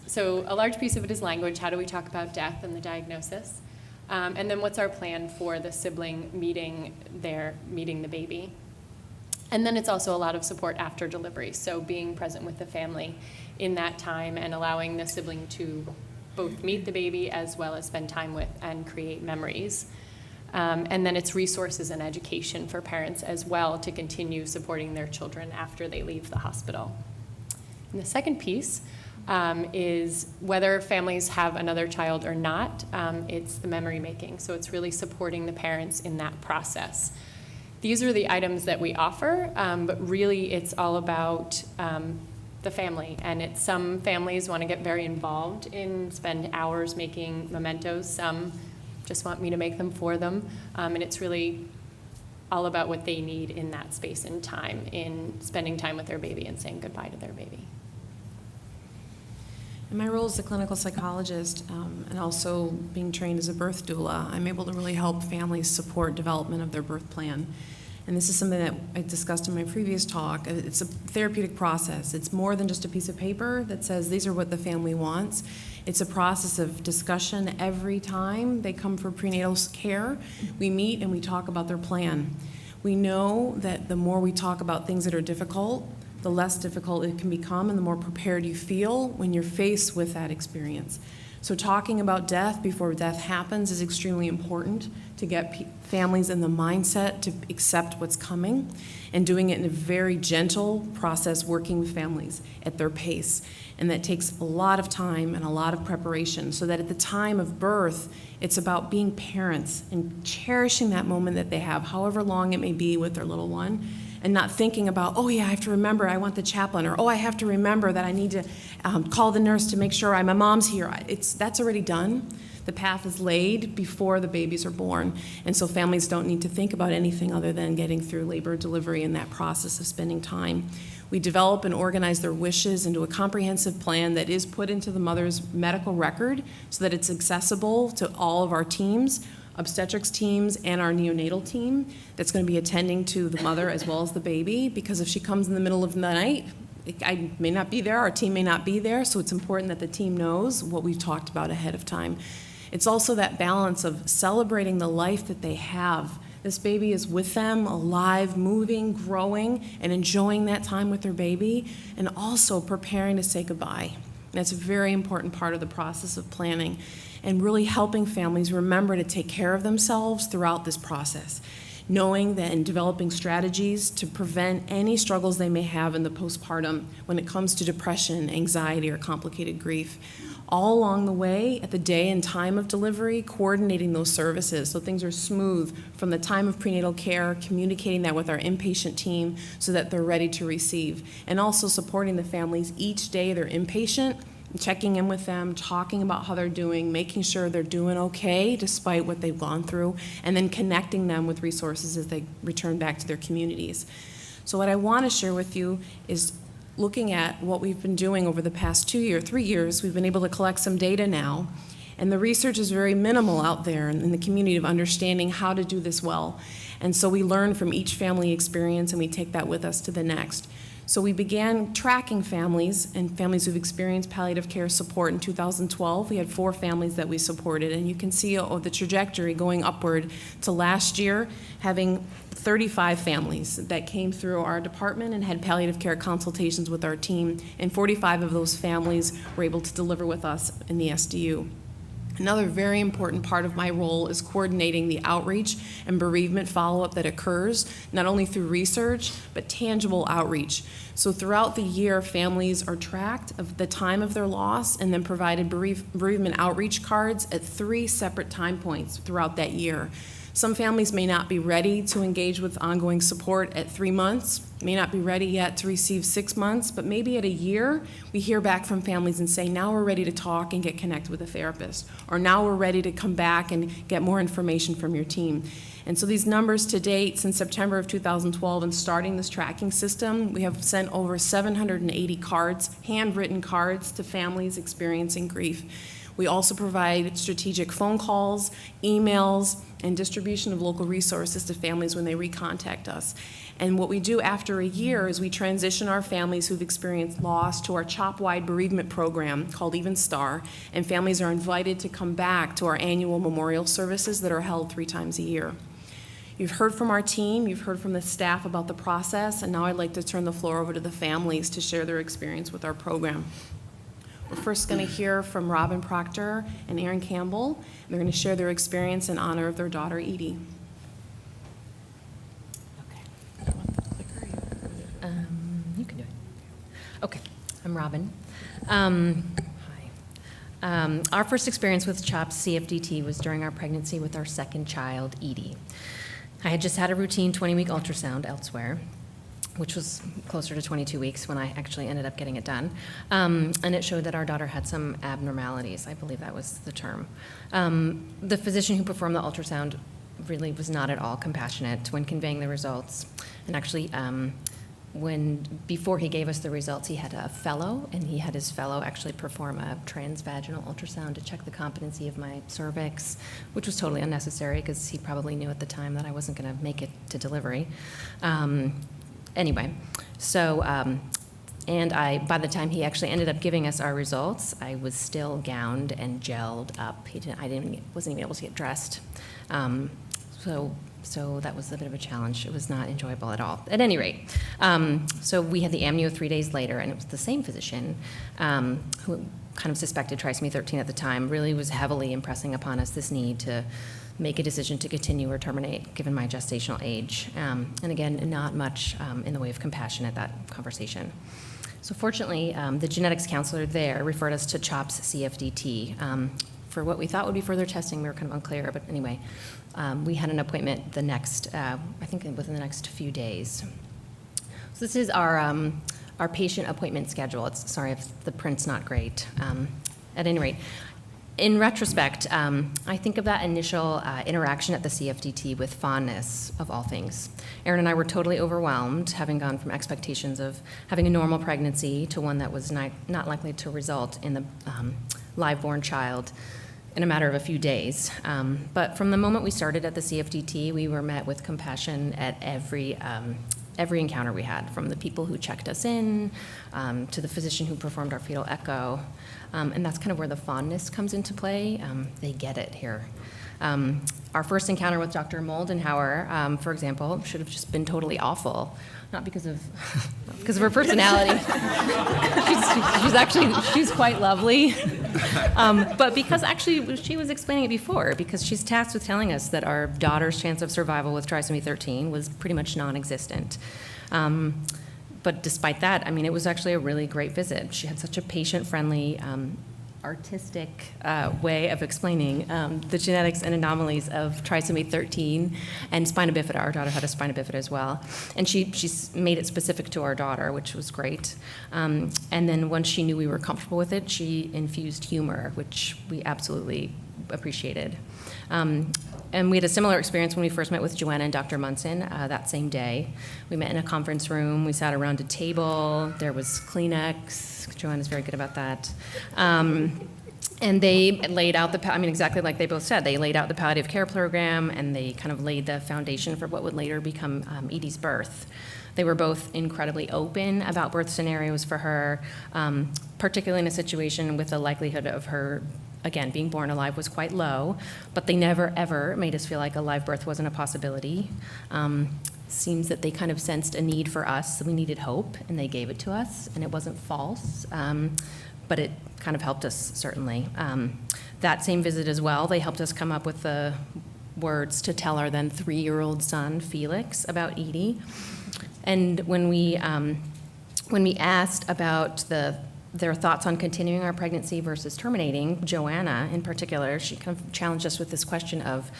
So a large piece of it is language. How do we talk about death and the diagnosis? And then what's our plan for the sibling meeting the baby? And then it's also a lot of support after delivery. So being present with the family in that time and allowing the sibling to both meet the baby as well as spend time with and create memories. And then it's resources and education for parents as well to continue supporting their children after they leave the hospital. And the second piece is whether families have another child or not, it's the memory making. So it's really supporting the parents in that process. These are the items that we offer, but really it's all about the family. And some families want to get very involved spend hours making mementos. Some just want me to make them for them. And it's really all about what they need in that space and time, in spending time with their baby and saying goodbye to their baby. In my role as a clinical psychologist and also being trained as a birth doula, I'm able to really help families support development of their birth plan. And this is something that I discussed in my previous talk. It's a therapeutic process. It's more than just a piece of paper that says these are what the family wants. It's a process of discussion every time they come for prenatal care. We meet and we talk about their plan. We know that the more we talk about things that are difficult, the less difficult it can become and the more prepared you feel when you're faced with that experience. So talking about death before death happens is extremely important to get families in the mindset to accept what's coming, and doing it in a very gentle process, working with families at their pace. And that takes a lot of time and a lot of preparation, so that at the time of birth, it's about being parents and cherishing that moment that they have, however long it may be with their little one, and not thinking about, oh yeah, I have to remember I want the chaplain, or oh, I have to remember that I need to call the nurse to make sure my mom's here. That's already done. The path is laid before the babies are born, and so families don't need to think about anything other than getting through labor, delivery, and that process of spending time. We develop and organize their wishes into a comprehensive plan that is put into the mother's medical record so that it's accessible to all of our teams, obstetrics teams and our neonatal team that's going to be attending to the mother as well as the baby, because if she comes in the middle of the night, I may not be there, our team may not be there, so it's important that the team knows what we've talked about ahead of time. It's also that balance of celebrating the life that they have. This baby is with them, alive, moving, growing, and enjoying that time with their baby, and also preparing to say goodbye. And that's a very important part of the process of planning, and really helping families remember to take care of themselves throughout this process. knowing that and developing strategies to prevent any struggles they may have in the postpartum when it comes to depression, anxiety, or complicated grief. All along the way, at the day and time of delivery, coordinating those services so things are smooth from the time of prenatal care, communicating that with our inpatient team so that they're ready to receive, and also supporting the families each day they're inpatient, checking in with them, talking about how they're doing, making sure they're doing okay despite what they've gone through, and then connecting them with resources as they return back to their communities. So what I want to share with you is looking at what we've been doing over the past 3 years. We've been able to collect some data now, and the research is very minimal out there in the community of understanding how to do this well. And so we learn from each family experience, and we take that with us to the next. So we began tracking families and families who've experienced palliative care support in 2012. We had 4 families that we supported, and you can see the trajectory going upward to last year, having 35 families that came through our department and had palliative care consultations with our team, and 45 of those families were able to deliver with us in the SDU. Another very important part of my role is coordinating the outreach and bereavement follow-up that occurs, not only through research, but tangible outreach. So throughout the year, families are tracked of the time of their loss and then provided bereavement outreach cards at 3 separate time points throughout that year. Some families may not be ready to engage with ongoing support at 3 months, may not be ready yet to receive 6 months, but maybe at a year, we hear back from families and say, now we're ready to talk and get connected with a therapist, or now we're ready to come back and get more information from your team. And so these numbers to date, since September of 2012 and starting this tracking system, we have sent over 780 cards, handwritten cards, to families experiencing grief. We also provide strategic phone calls, emails, and distribution of local resources to families when they recontact us. And what we do after a year is we transition our families who've experienced loss to our CHOP-wide bereavement program called Even Star, and families are invited to come back to our annual memorial services that are held 3 times a year. You've heard from our team, you've heard from the staff about the process, and now I'd like to turn the floor over to the families to share their experience with our program. We're first going to hear from Robin Proctor and Aaron Campbell. They're going to share their experience in honor of their daughter, Edie. You can do it. Okay, I'm Robin. Hi. Our first experience with CHOPS CFDT was during our pregnancy with our second child, Edie. I had just had a routine 20-week ultrasound elsewhere, which was closer to 22 weeks when I actually ended up getting it done. And it showed that our daughter had some abnormalities. I believe that was the term. The physician who performed the ultrasound really was not at all compassionate when conveying the results. And actually, before he gave us the results, he had a fellow, and he had his fellow actually perform a transvaginal ultrasound to check the competency of my cervix, which was totally unnecessary because he probably knew at the time that I wasn't going to make it to delivery. Anyway, so, and by the time he actually ended up giving us our results, I was still gowned and gelled up. Wasn't even able to get dressed. So that was a bit of a challenge. It was not enjoyable at all. At any rate, so we had the amnio 3 days later, and it was the same physician who kind of suspected trisomy 13 at the time, really was heavily impressing upon us this need to make a decision to continue or terminate, given my gestational age. And again, not much in the way of compassion at that conversation. So fortunately, the genetics counselor there referred us to CHOPS CFDT for what we thought would be further testing. We were kind of unclear, but anyway, we had an appointment the next, I think within the next few days. So this is our patient appointment schedule. Sorry if the print's not great. At any rate, in retrospect, I think of that initial interaction at the CFDT with fondness of all things. Aaron and I were totally overwhelmed, having gone from expectations of having a normal pregnancy to one that was not likely to result in the live-born child in a matter of a few days. But from the moment we started at the CFDT, we were met with compassion at every encounter we had, from the people who checked us in to the physician who performed our fetal echo. And that's kind of where the fondness comes into play. They get it here. Our first encounter with Dr. Moldenhauer, for example, should have just been totally awful. Not because of her personality. She's quite lovely. But because actually, she was explaining it before, because she's tasked with telling us that our daughter's chance of survival with trisomy 13 was pretty much non-existent. But despite that, I mean, it was actually a really great visit. She had such a patient-friendly, artistic way of explaining the genetics and anomalies of trisomy 13 and spina bifida. Our daughter had a spina bifida as well. And she made it specific to our daughter, which was great. And then once she knew we were comfortable with it, she infused humor, which we absolutely appreciated. And we had a similar experience when we first met with Joanna and Dr. Munson that same day. We met in a conference room. We sat around a table. There was Kleenex. Joanna's very good about that. And they laid out exactly like they both said, they laid out the palliative care program, and they kind of laid the foundation for what would later become Edie's birth. They were both incredibly open about birth scenarios for her, particularly in a situation with the likelihood of her, again, being born alive was quite low, but they never, ever made us feel like a live birth wasn't a possibility. Seems that they kind of sensed a need for us, so we needed hope, and they gave it to us, and it wasn't false, but it kind of helped us, certainly. That same visit as well, they helped us come up with the words to tell our then 3-year-old son, Felix, about Edie. And when we asked about their thoughts on continuing our pregnancy versus terminating, Joanna in particular, she kind of challenged us with this question of,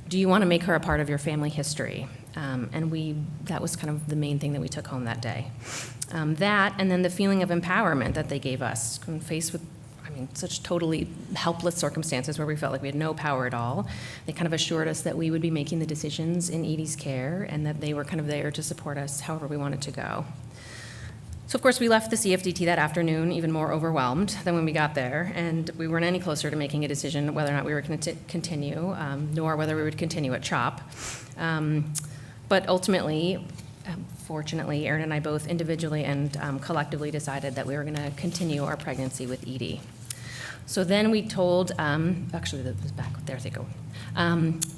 do you want to make her a part of your family history? And that was kind of the main thing that we took home that day. That, and then the feeling of empowerment that they gave us, when faced with, such totally helpless circumstances where we felt like we had no power at all. They kind of assured us that we would be making the decisions in Edie's care, and that they were kind of there to support us however we wanted to go. So of course we left the CFDT that afternoon even more overwhelmed than when we got there, and we weren't any closer to making a decision whether or not we were going to continue, nor whether we would continue at CHOP. But ultimately, fortunately, Erin and I both individually and collectively decided that we were going to continue our pregnancy with Edie. So then we told, actually that was back, there they go.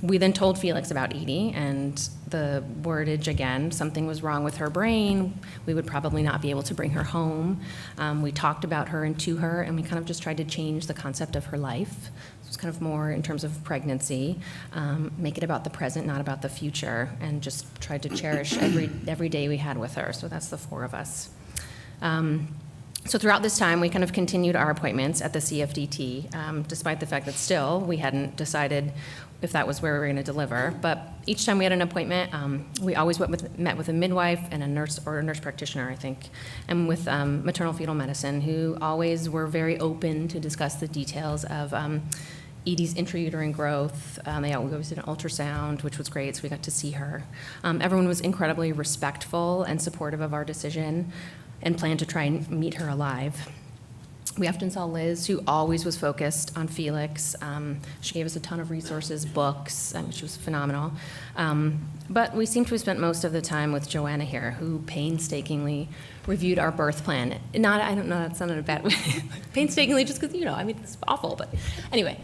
We then told Felix about Edie, and the wordage again, something was wrong with her brain. We would probably not be able to bring her home. We talked about her and to her, and we kind of just tried to change the concept of her life. So it's kind of more in terms of pregnancy, make it about the present, not about the future, and just tried to cherish every day we had with her. So that's the 4 of us. So throughout this time, we kind of continued our appointments at the CFDT, despite the fact that still we hadn't decided if that was where we were going to deliver. But each time we had an appointment, we always met with a midwife and a nurse, or a nurse practitioner, I think, and with maternal fetal medicine, who always were very open to discuss the details of Edie's intrauterine growth. We always did an ultrasound, which was great, so we got to see her. Everyone was incredibly respectful and supportive of our decision, and planned to try and meet her alive. We often saw Liz, who always was focused on Felix. She gave us a ton of resources, books. She was phenomenal. But we seem to have spent most of the time with Joanna here, who painstakingly reviewed our birth plan. I don't know, that sounded a bad way. Painstakingly, just because, it's awful. But anyway,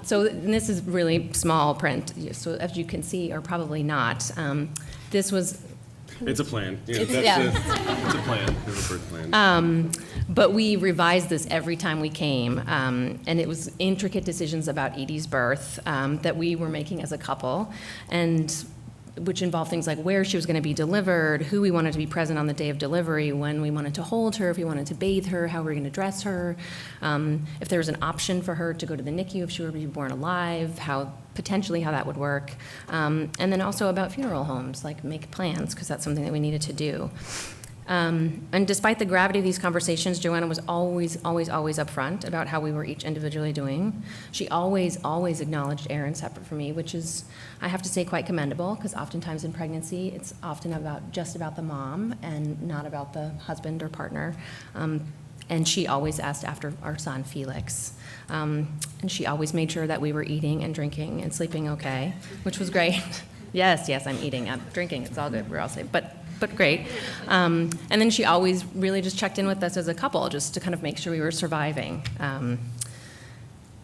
so this is really small print. So as you can see, or probably not, this was. It's a plan. It's a plan. There's a birth plan. But we revised this every time we came, and it was intricate decisions about Edie's birth that we were making as a couple, and which involved things like where she was going to be delivered, who we wanted to be present on the day of delivery, when we wanted to hold her, if we wanted to bathe her, how we were going to dress her, if there was an option for her to go to the NICU if she were to be born alive, potentially how that would work, and then also about funeral homes, like make plans, because that's something that we needed to do. And despite the gravity of these conversations, Joanna was always upfront about how we were each individually doing. She always acknowledged Erin separate from me, which is, I have to say, quite commendable, because oftentimes in pregnancy, it's often just about the mom and not about the husband or partner. And she always asked after our son, Felix. And she always made sure that we were eating and drinking and sleeping okay, which was great. Yes, I'm eating, I'm drinking, it's all good, we're all safe, but great. And then she always really just checked in with us as a couple, just to kind of make sure we were surviving.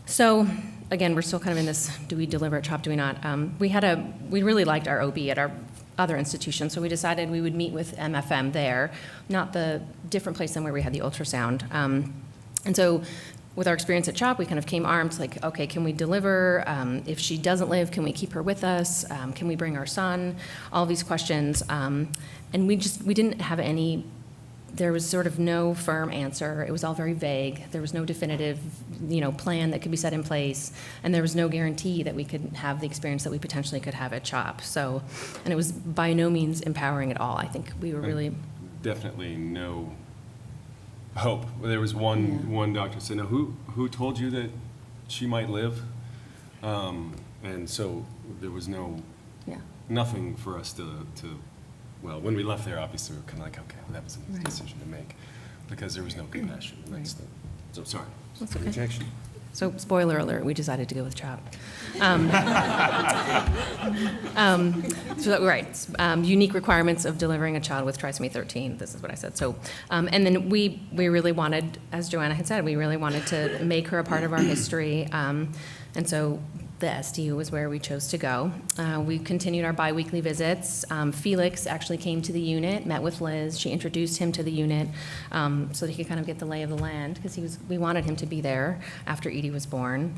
So again, we're still kind of in this, do we deliver at CHOP, do we not? We really liked our OB at our other institution, so we decided we would meet with MFM there, not the different place than where we had the ultrasound. And so with our experience at CHOP, we kind of came armed, like, okay, can we deliver? If she doesn't live, can we keep her with us? Can we bring our son? All these questions. And we didn't have any, there was sort of no firm answer. It was all very vague. There was no definitive, plan that could be set in place. And there was no guarantee that we could have the experience that we potentially could have at CHOP. So, and it was by no means empowering at all. I think we were really, Definitely no hope. There was one doctor said, "Now, who told you that she might live?" And so there was yeah. nothing for us to. Well, when we left there, obviously we were kind of like, okay, well, that was an easy decision to make, because there was no compassion. That's the. So sorry. That's okay. Rejection. So, spoiler alert, we decided to go with CHOP. Unique requirements of delivering a child with trisomy 13, this is what I said. So, and then we really wanted, as Joanna had said, we really wanted to make her a part of our history. And so the SDU was where we chose to go. We continued our biweekly visits. Felix actually came to the unit, met with Liz. She introduced him to the unit so that he could kind of get the lay of the land, because we wanted him to be there after Edie was born.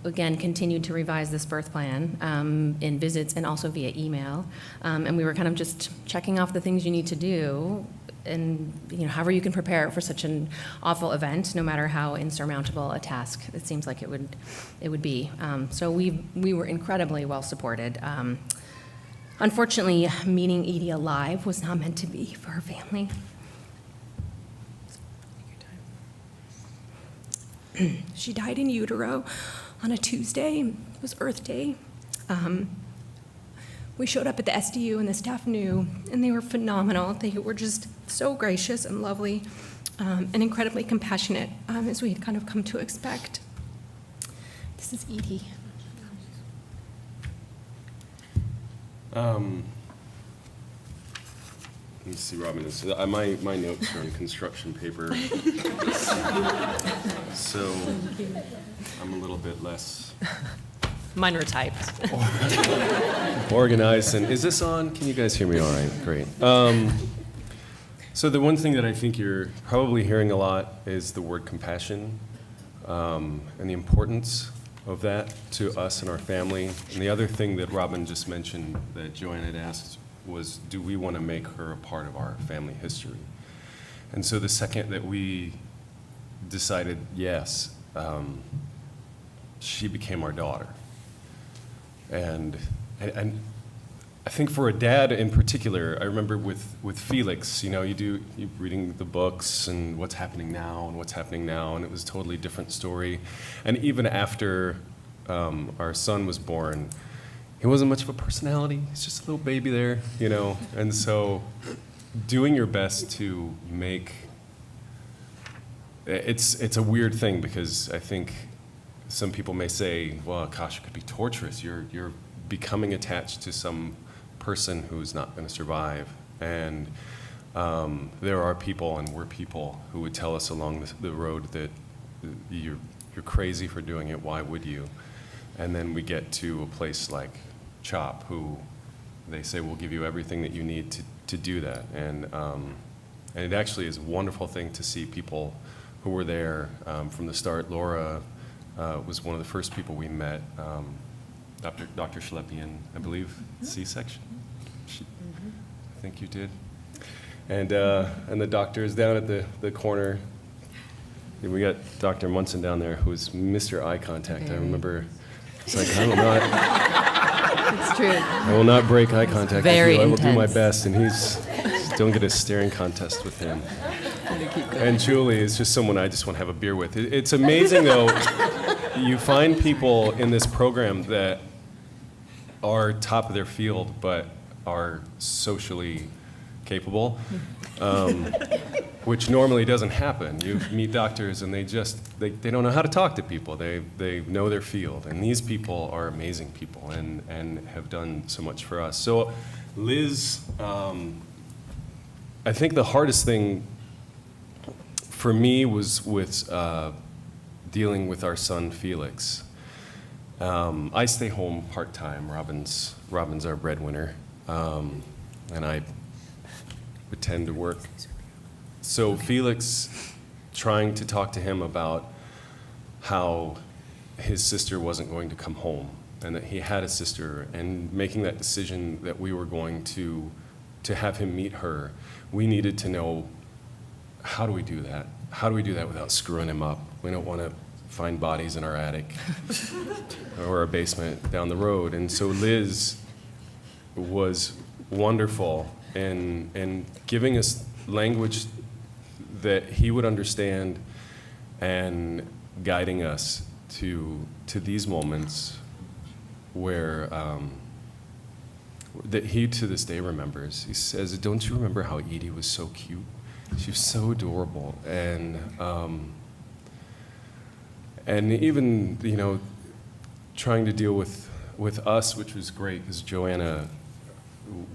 Again, continued to revise this birth plan in visits and also via email. And we were kind of just checking off the things you need to do, and however you can prepare for such an awful event, no matter how insurmountable a task it seems like it would be. So we were incredibly well supported. Unfortunately, meeting Edie alive was not meant to be for her family. She died in utero on a Tuesday. It was Earth Day. We showed up at the SDU, and the staff knew, and they were phenomenal. They were just so gracious and lovely and incredibly compassionate, as we had kind of come to expect. This is Edie. Let me see, Robin. My notes are on construction paper, so I'm a little bit less Mine were typed. organized. And is this on? Can you guys hear me all right? Great. So the one thing that I think you're probably hearing a lot is the word compassion, and the importance of that to us and our family. And the other thing that Robin just mentioned that Joanne had asked was, do we want to make her a part of our family history? And so the second that we decided yes, she became our daughter. And I think for a dad in particular, I remember with Felix, you're reading the books and what's happening now, and it was a totally different story. And even after our son was born, he wasn't much of a personality. He's just a little baby there, And so doing your best to make, it's a weird thing, because I think some people may say, well, gosh, it could be torturous. You're becoming attached to some person who's not going to survive. And there are people, and we're people, who would tell us along the road that you're crazy for doing it. Why would you? And then we get to a place like CHOP, who they say will give you everything that you need to do that. And it actually is a wonderful thing to see people who were there from the start. Laura was one of the first people we met. Dr. Schleppian, I believe, C-section. I think you did. And the doctor is down at the corner. We got Dr. Munson down there, who's Mr. Eye Contact. I remember, it's like, I will not. It's true. I will not break eye contact Very with you. I will do my intense. best, and don't get a staring contest with him. And Julie is just someone I just want to have a beer with. It's amazing, though. You find people in this program that are top of their field, but are socially capable, which normally doesn't happen. You meet doctors and they don't know how to talk to people. They know their field, and these people are amazing people and have done so much for us. So Liz, I think the hardest thing for me was with dealing with our son Felix. I stay home part-time. Robin's our breadwinner, and I would tend to work. So Felix, trying to talk to him about how his sister wasn't going to come home and that he had a sister, and making that decision that we were going to have him meet her, we needed to know, how do we do that? How do we do that without screwing him up? We don't want to find bodies in our attic or our basement down the road. And so Liz was wonderful in giving us language that he would understand and guiding us to these moments where that he to this day remembers. He says, "Don't you remember how Edie was so cute? She was so adorable." And even, you know, trying to deal with us, which was great, because Joanna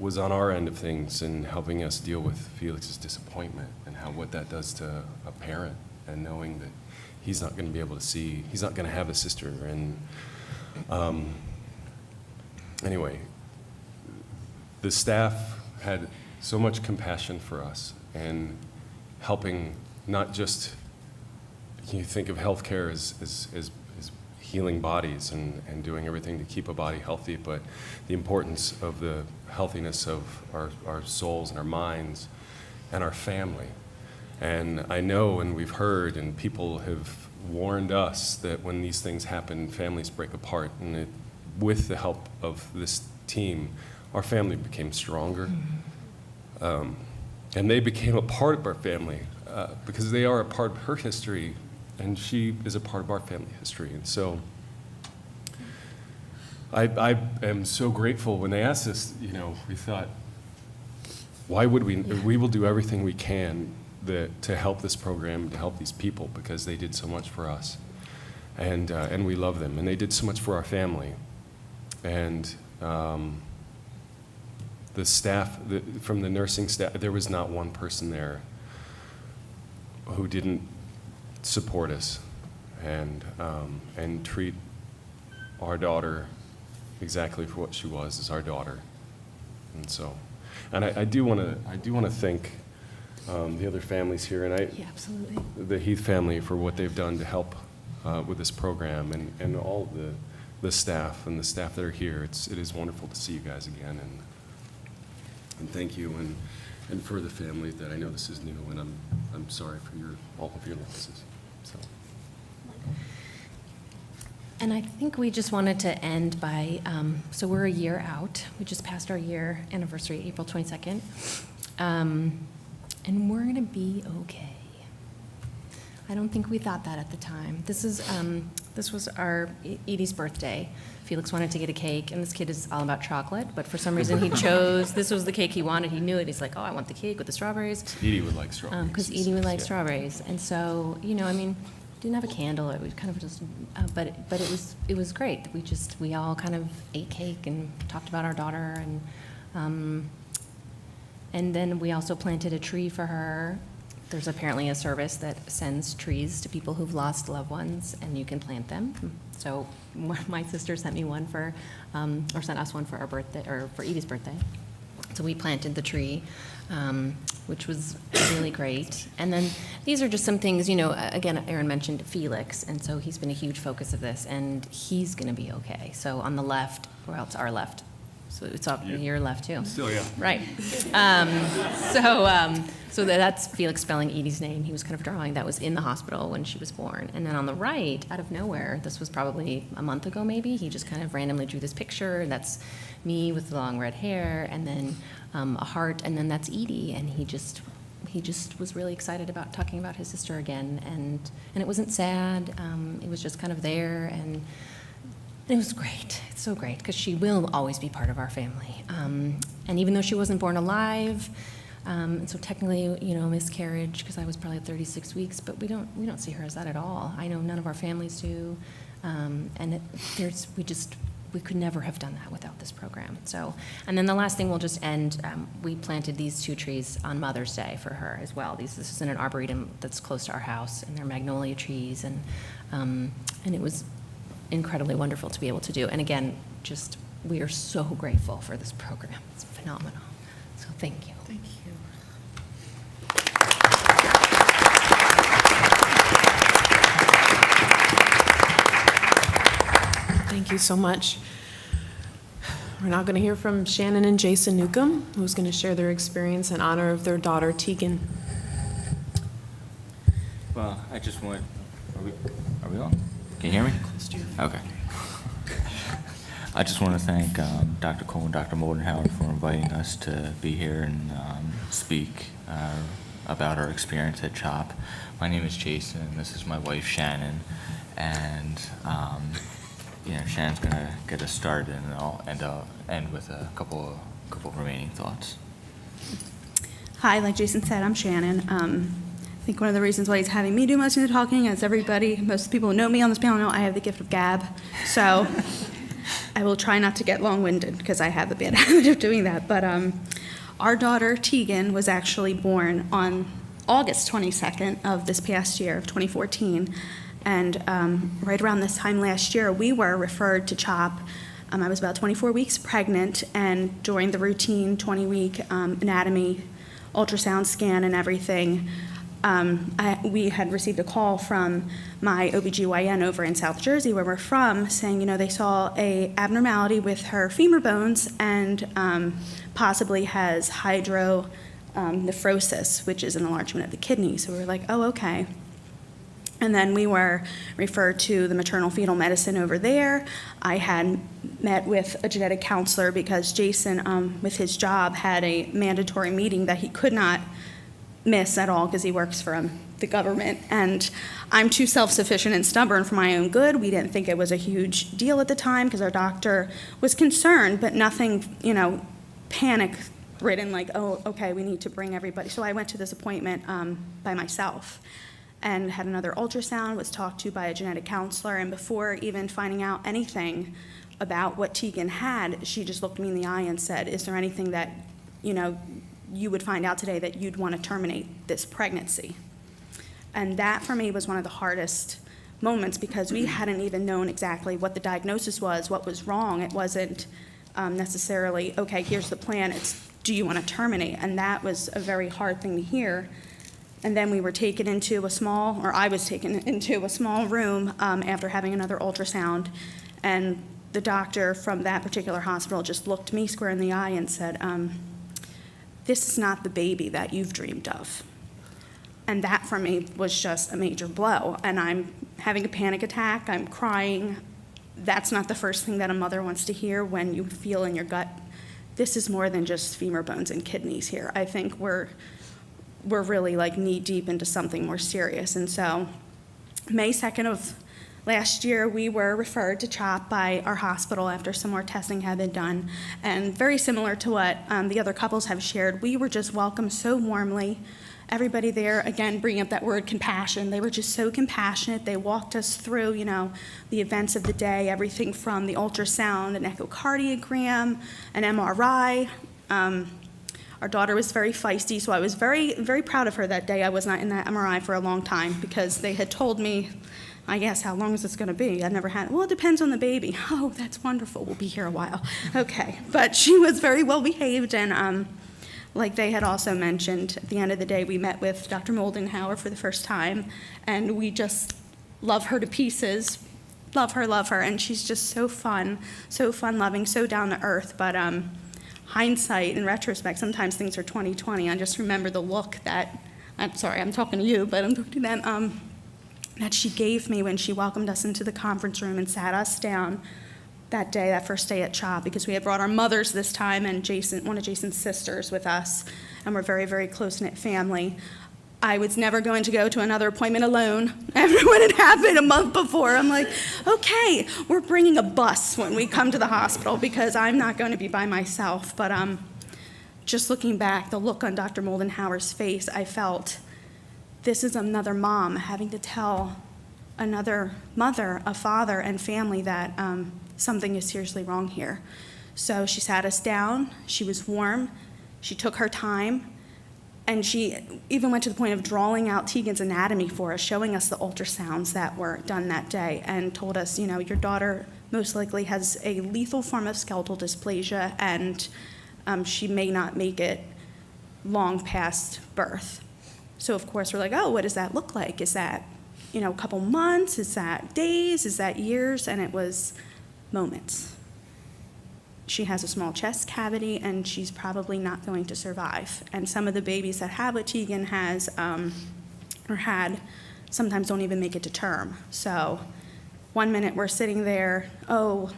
was on our end of things and helping us deal with Felix's disappointment and what that does to a parent, and knowing that he's not going to be able to see, he's not going to have a sister. And anyway, the staff had so much compassion for us and helping, not just, you think of healthcare as healing bodies and doing everything to keep a body healthy, but the importance of the healthiness of our souls and our minds and our family. And I know, and we've heard, and people have warned us that when these things happen, families break apart. And with the help of this team, our family became stronger. And they became a part of our family because they are a part of her history, and she is a part of our family history. And so I am so grateful when they asked us, you know, we thought, why would we will do everything we can to help this program, to help these people, because they did so much for us. And we love them. And they did so much for our family. And the staff, from the nursing staff, there was not one person there who didn't support us and treat our daughter exactly for what she was, as our daughter. And so, and I do want to thank the other families here, and Yeah, absolutely. the Heath family, for what they've done to help with this program, and all the staff and the staff that are here. It is wonderful to see you guys again, and thank you, and for the family that I know this is new, and I'm sorry for all of your losses. So. And I think we just wanted to end by, so we're a year out. We just passed our year anniversary, April 22nd. And we're gonna be okay. I don't think we thought that at the time. This was our Edie's birthday. Felix wanted to get a cake, and this kid is all about chocolate, but for some reason he chose, this was the cake he wanted. He knew it. He's like, oh, I want the cake with the strawberries. Edie would like strawberries. Because Edie would like Yeah. strawberries. And so, you know, I mean, didn't have a candle. It was kind of just, but it was great. We all kind of ate cake and talked about our daughter, and then we also planted a tree for her. There's apparently a service that sends trees to people who've lost loved ones, and you can plant them. So my sister sent me one or sent us one for our birthday, or for Edie's birthday. So we planted the tree, which was really great. And then these are just some things, you know, again, Aaron mentioned Felix, and so he's been a huge focus of this, and he's going to be okay. So on the left, well, it's our left. So it's up your left, too. Still, yeah. Right. So that's Felix spelling Edie's name. He was kind of drawing. That was in the hospital when she was born. And then on the right, out of nowhere, this was probably a month ago maybe, he just kind of randomly drew this picture, and that's me with the long red hair, and then a heart, and then that's Edie. And he just was really excited about talking about his sister again. And it wasn't sad. It was just kind of there, and it was great. It's so great, because she will always be part of our family. And even though she wasn't born alive, and so technically, you know, miscarriage, because I was probably at 36 weeks, but we don't see her as that at all. I know none of our families do, and we could never have done that without this program. So, and then the last thing we'll just end, we planted these 2 trees on Mother's Day for her as well. This is in an arboretum that's close to our house, and they're magnolia trees, and it was incredibly wonderful to be able to do. And again, we are so grateful for this program. It's phenomenal. So thank you. Thank you. Thank you so much. We're now going to hear from Shannon and Jason Newcomb, who's going to share their experience in honor of their daughter, Tegan. Well, I just want, are we on? Can you hear me? Okay. I just want to thank Dr. Cole and Dr. Moldenhauer for inviting us to be here and speak about our experience at CHOP. My name is Jason, and this is my wife, Shannon, and Shannon's going to get us started, and I'll end with a couple remaining thoughts. Hi, like Jason said, I'm Shannon. I think one of the reasons why he's having me do most of the talking is most people who know me on this panel know I have the gift of gab. So I will try not to get long-winded because I have a bad habit of doing that. But our daughter, Tegan, was actually born on August 22nd of this past year, of 2014. And right around this time last year, we were referred to CHOP. I was about 24 weeks pregnant, and during the routine 20-week anatomy, ultrasound scan and everything, we had received a call from my OBGYN over in South Jersey, where we're from, saying, they saw a abnormality with her femur bones and possibly has hydronephrosis, which is an enlargement of the kidney. So we were like, oh, okay. And then we were referred to the maternal fetal medicine over there. I had met with a genetic counselor because Jason, with his job, had a mandatory meeting that he could not miss at all because he works for the government. And I'm too self-sufficient and stubborn for my own good. We didn't think it was a huge deal at the time because our doctor was concerned, but nothing, panic-ridden, like, oh, okay, we need to bring everybody. So I went to this appointment by myself and had another ultrasound, was talked to by a genetic counselor, and before even finding out anything about what Tegan had, she just looked me in the eye and said, is there anything that, you would find out today that you'd want to terminate this pregnancy? And that, for me, was one of the hardest moments because we hadn't even known exactly what the diagnosis was, what was wrong. It wasn't necessarily, okay, here's the plan, it's, do you want to terminate? And that was a very hard thing to hear. And then we were taken into I was taken into a small room after having another ultrasound. And the doctor from that particular hospital just looked me square in the eye and said, this is not the baby that you've dreamed of. And that for me was just a major blow. And I'm having a panic attack, I'm crying. That's not the first thing that a mother wants to hear when you feel in your gut, this is more than just femur bones and kidneys here. I think we're really like knee deep into something more serious. And so May 2nd of last year, we were referred to CHOP by our hospital after some more testing had been done. And very similar to what the other couples have shared, we were just welcomed so warmly. Everybody there, again, bringing up that word compassion, they were just so compassionate. They walked us through, the events of the day, everything from the ultrasound, an echocardiogram, an MRI. Our daughter was very feisty, so I was very, very proud of her that day. I was not in that MRI for a long time because they had told me, I guess, how long is this going to be? I never had, well, it depends on the baby. Oh, that's wonderful. We'll be here a while. Okay. But she was very well behaved, and like they had also mentioned, at the end of the day, we met with Dr. Moldenhauer for the first time, and we just love her to pieces. Love her, and she's just so fun-loving, so down to earth. But hindsight, in retrospect, sometimes things are 20/20. I just remember the look that, I'm sorry, I'm talking to you, but I'm talking to them, that she gave me when she welcomed us into the conference room and sat us down that day, that first day at CHOP, because we had brought our mothers this time and one of Jason's sisters with us, and we're very, very close-knit family. I was never going to go to another appointment alone. Everyone had happened a month before. I'm like, okay, we're bringing a bus when we come to the hospital because I'm not going to be by myself. But just looking back, the look on Dr. Moldenhauer's face, I felt this is another mom having to tell another mother, a father, and family that something is seriously wrong here. So she sat us down. She was warm. She took her time. And she even went to the point of drawing out Tegan's anatomy for us, showing us the ultrasounds that were done that day, and told us, your daughter most likely has a lethal form of skeletal dysplasia, and she may not make it long past birth. So, of course, we're like, oh, what does that look like? Is that, a couple months? Is that days? Is that years? And it was moments. She has a small chest cavity, and she's probably not going to survive. And some of the babies that have what Tegan has or had sometimes don't even make it to term. So one minute we're sitting there, oh,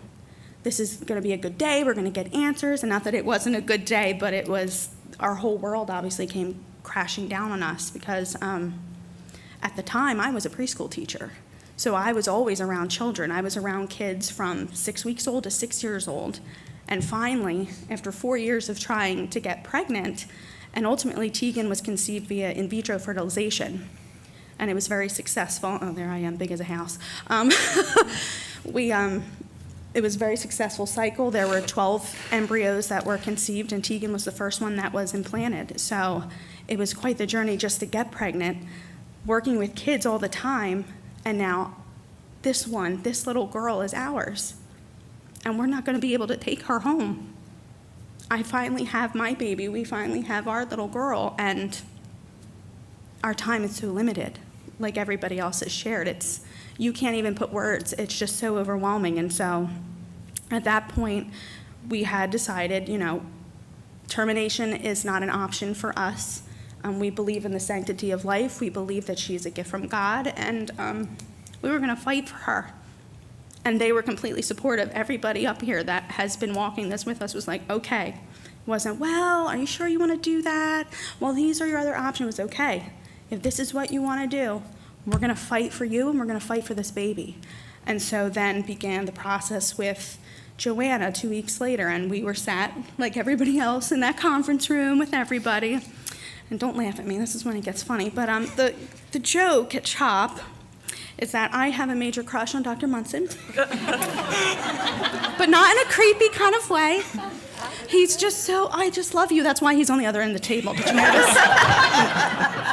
this is going to be a good day, we're going to get answers. And not that it wasn't a good day, but it was, our whole world obviously came crashing down on us because at the time I was a preschool teacher. So I was always around children. I was around kids from 6 weeks old to 6 years old. And finally, after 4 years of trying to get pregnant, and ultimately Tegan was conceived via in vitro fertilization. And it was very successful. Oh, there I am, big as a house. It was a very successful cycle. There were 12 embryos that were conceived, and Tegan was the first one that was implanted. So it was quite the journey just to get pregnant, working with kids all the time, and now this little girl is ours. And we're not going to be able to take her home. I finally have my baby. We finally have our little girl, and our time is so limited. Like everybody else has shared, you can't even put words. It's just so overwhelming. And so at that point, we had decided, termination is not an option for us. We believe in the sanctity of life. We believe that she's a gift from God, and we were going to fight for her. And they were completely supportive. Everybody up here that has been walking this with us was like, okay. It wasn't, well, are you sure you want to do that? Well, these are your other options. It was okay. If this is what you want to do, we're going to fight for you, and we're going to fight for this baby. And so then began the process with Joanna 2 weeks later, and we were sat like everybody else in that conference room with everybody. And don't laugh at me, this is when it gets funny. But the joke at CHOP is that I have a major crush on Dr. Munson, but not in a creepy kind of way. He's just I just love you. That's why he's on the other end of the table. Did you notice?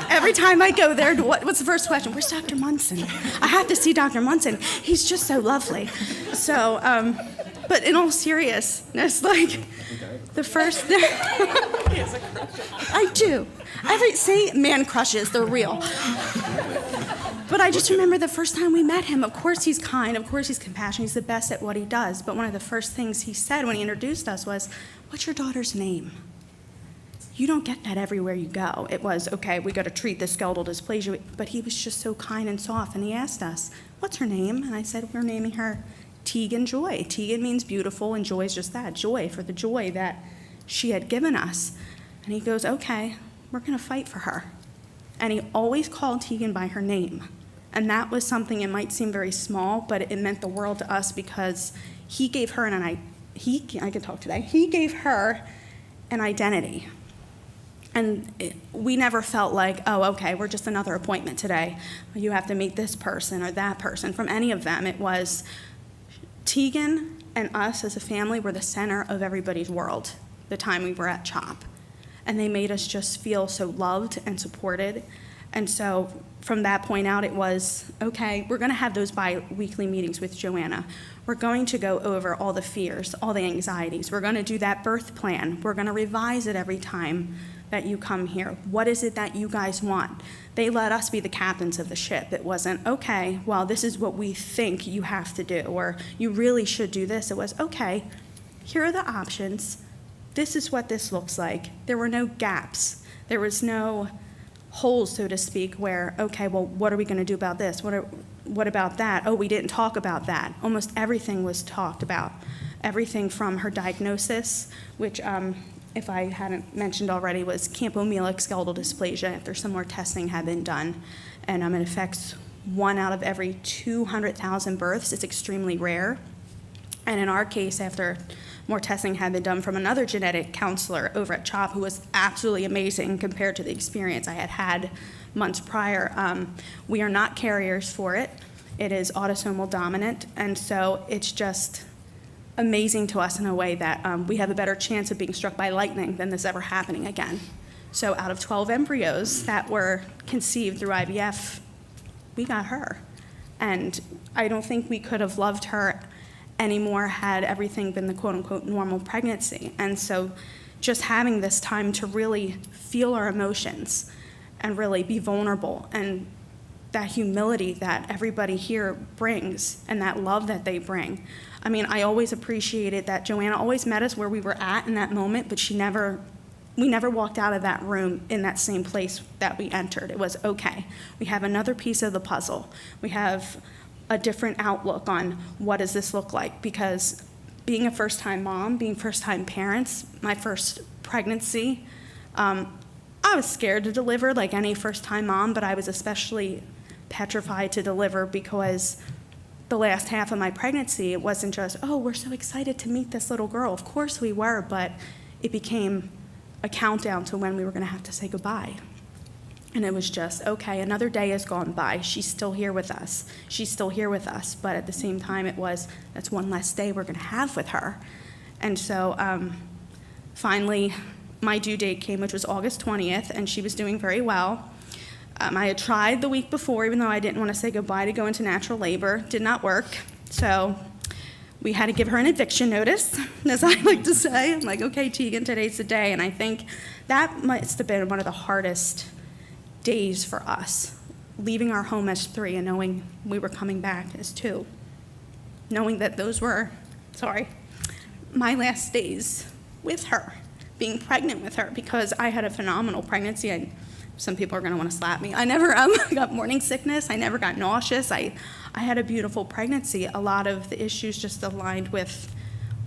Every time I go there, what's the first question? Where's Dr. Munson? I have to see Dr. Munson. He's just so lovely. So, but in all seriousness, like, the first thing... I do. Man crushes, they're real. But I just remember the first time we met him, of course he's kind, of course he's compassionate, he's the best at what he does. But one of the first things he said when he introduced us was, "What's your daughter's name?" You don't get that everywhere you go. It was, okay, we got to treat the skeletal dysplasia. But he was just so kind and soft, and he asked us, "What's her name?" And I said, "We're naming her Tegan Joy." Tegan means beautiful, and joy is just that, joy, for the joy that she had given us. And he goes, "Okay, we're going to fight for her." And he always called Tegan by her name. And that was something, it might seem very small, but it meant the world to us because he gave her I can talk today. He gave her an identity. And we never felt like, oh, okay, we're just another appointment today. You have to meet this person or that person. From any of them, it was Tegan and us as a family were the center of everybody's world the time we were at CHOP. And they made us just feel so loved and supported. And so from that point out, it was, okay, we're going to have those bi-weekly meetings with Joanna. We're going to go over all the fears, all the anxieties. We're going to do that birth plan. We're going to revise it every time that you come here. What is it that you guys want? They let us be the captains of the ship. It wasn't, okay, well, this is what we think you have to do, or you really should do this. It was, okay, here are the options. This is what this looks like. There were no gaps. There was no holes, so to speak, where, okay, well, what are we going to do about this? What about that? Oh, we didn't talk about that. Almost everything was talked about. Everything from her diagnosis, which, if I hadn't mentioned already, was campomelic skeletal dysplasia after some more testing had been done. And it affects 1 out of every 200,000 births. It's extremely rare. And in our case, after more testing had been done from another genetic counselor over at CHOP, who was absolutely amazing compared to the experience I had had months prior. We are not carriers for it. It is autosomal dominant, and so it's just amazing to us in a way that we have a better chance of being struck by lightning than this ever happening again. So out of 12 embryos that were conceived through IVF, we got her. And I don't think we could have loved her anymore had everything been the quote-unquote normal pregnancy. And so just having this time to really feel our emotions and really be vulnerable. And that humility that everybody here brings and that love that they bring. I mean, I always appreciated that Joanna always met us where we were at in that moment, but we never walked out of that room in that same place that we entered. It was, okay, we have another piece of the puzzle. We have a different outlook on what does this look like, because being a first-time mom, being first-time parents, my first pregnancy, I was scared to deliver like any first-time mom, but I was especially petrified to deliver because the last half of my pregnancy, it wasn't just, oh, we're so excited to meet this little girl. Of course we were, but it became a countdown to when we were going to have to say goodbye. And it was just, okay, another day has gone by. She's still here with us. She's still here with us. But at the same time, it was, that's one less day we're going to have with her. And so finally, my due date came, which was August 20th, and she was doing very well. I had tried the week before, even though I didn't want to say goodbye, to go into natural labor. Did not work. So we had to give her an eviction notice, as I like to say. I'm like, okay, Tegan, today's the day. And I think that must have been one of the hardest days for us, leaving our home as 3 and knowing we were coming back as 2. Knowing that those were, my last days with her, being pregnant with her, because I had a phenomenal pregnancy. Some people are going to want to slap me. I never got morning sickness. I never got nauseous. I had a beautiful pregnancy. A lot of the issues just aligned with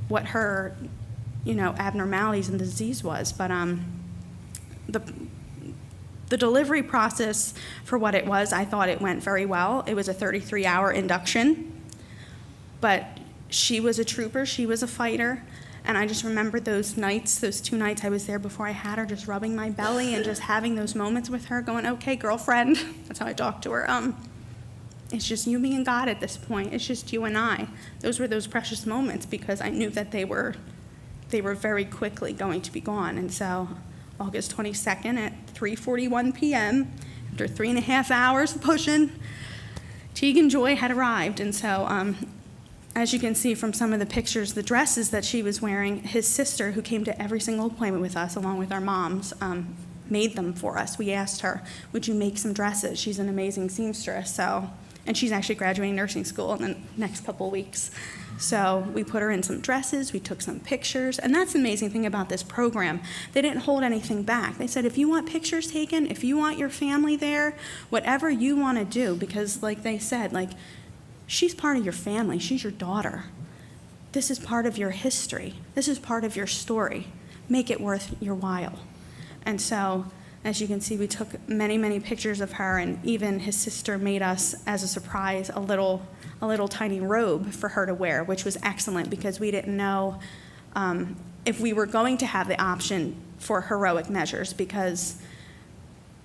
what her, abnormalities and disease was. But the delivery process, for what it was, I thought it went very well. It was a 33-hour induction. But she was a trooper. She was a fighter. And I just remembered those nights, those 2 nights I was there before I had her, just rubbing my belly and just having those moments with her, going, okay, girlfriend. That's how I talked to her. It's just you, me, and God at this point. It's just you and I. Those were those precious moments because I knew that they were very quickly going to be gone. And so August 22nd at 3:41 p.m., after 3.5 hours of pushing, Tegan Joy had arrived. And so as you can see from some of the pictures, the dresses that she was wearing, his sister, who came to every single appointment with us, along with our moms, made them for us. We asked her, would you make some dresses? She's an amazing seamstress, and she's actually graduating nursing school in the next couple of weeks. So we put her in some dresses, we took some pictures, and that's the amazing thing about this program. They didn't hold anything back. They said, if you want pictures taken, if you want your family there, whatever you want to do, because like they said, she's part of your family. She's your daughter. This is part of your history. This is part of your story. Make it worth your while. And so, as you can see, we took many, many pictures of her, and even his sister made us, as a surprise, a little tiny robe for her to wear, which was excellent because we didn't know if we were going to have the option for heroic measures, because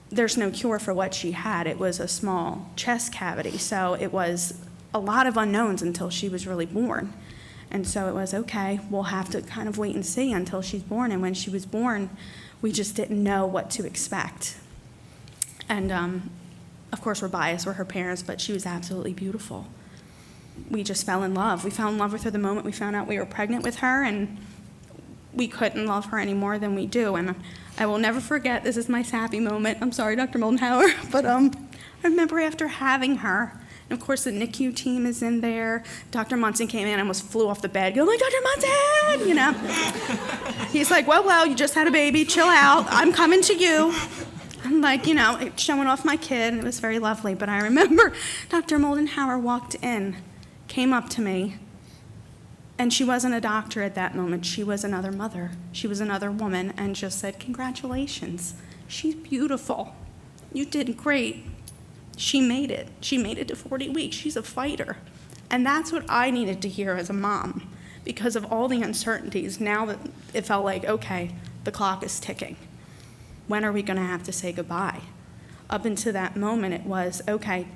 there's no cure for what she had. It was a small chest cavity, so it was a lot of unknowns until she was really born. And so it was, okay, we'll have to kind of wait and see until she's born. And when she was born, we just didn't know what to expect. And of course, we're biased, we're her parents, but she was absolutely beautiful. We just fell in love. We fell in love with her the moment we found out we were pregnant with her, and we couldn't love her any more than we do. And I will never forget, this is my sappy moment. I'm sorry, Dr. Moldenhauer, but I remember after having her, and of course, the NICU team is in there. Dr. Munson came in and almost flew off the bed, going, Dr. Munson, He's like, well, you just had a baby, chill out. I'm coming to you. I'm like, showing off my kid, and it was very lovely. But I remember Dr. Moldenhauer walked in, came up to me, and she wasn't a doctor at that moment. She was another mother. She was another woman, and just said, congratulations. She's beautiful. You did great. She made it. She made it to 40 weeks. She's a fighter. And that's what I needed to hear as a mom, because of all the uncertainties. Now that it felt like, okay, the clock is ticking. When are we going to have to say goodbye? Up until that moment, it was, okay,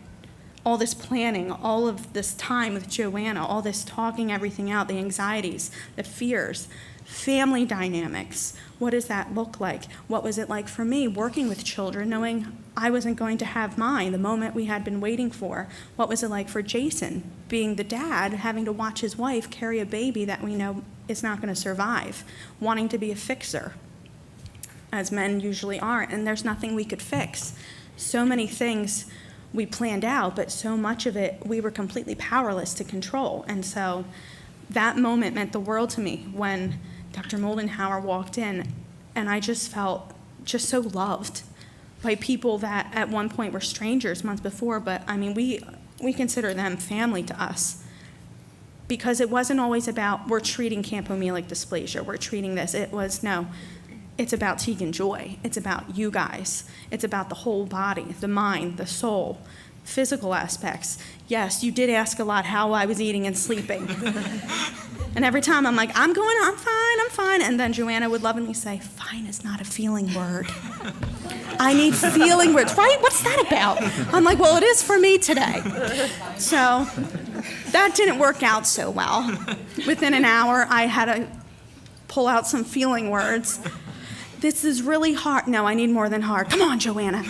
all this planning, all of this time with Joanna, all this talking everything out, the anxieties, the fears, family dynamics. What does that look like? What was it like for me working with children, knowing I wasn't going to have mine, the moment we had been waiting for? What was it like for Jason, being the dad, having to watch his wife carry a baby that we know is not going to survive, wanting to be a fixer, as men usually are, and there's nothing we could fix. So many things we planned out, but so much of it we were completely powerless to control. And so that moment meant the world to me when Dr. Moldenhauer walked in, and I just felt just so loved by people that at one point were strangers months before, but I mean, we consider them family to us. Because it wasn't always about, we're treating campomelic dysplasia, we're treating this. It was, no, it's about Tegan Joy. It's about you guys. It's about the whole body, the mind, the soul, physical aspects. Yes, you did ask a lot how I was eating and sleeping. And every time I'm like, I'm fine. And then Joanna would lovingly say, fine is not a feeling word. I need feeling words, right? What's that about? I'm like, well, it is for me today. So that didn't work out so well. Within an hour, I had to pull out some feeling words. This is really hard. No, I need more than hard. Come on, Joanna.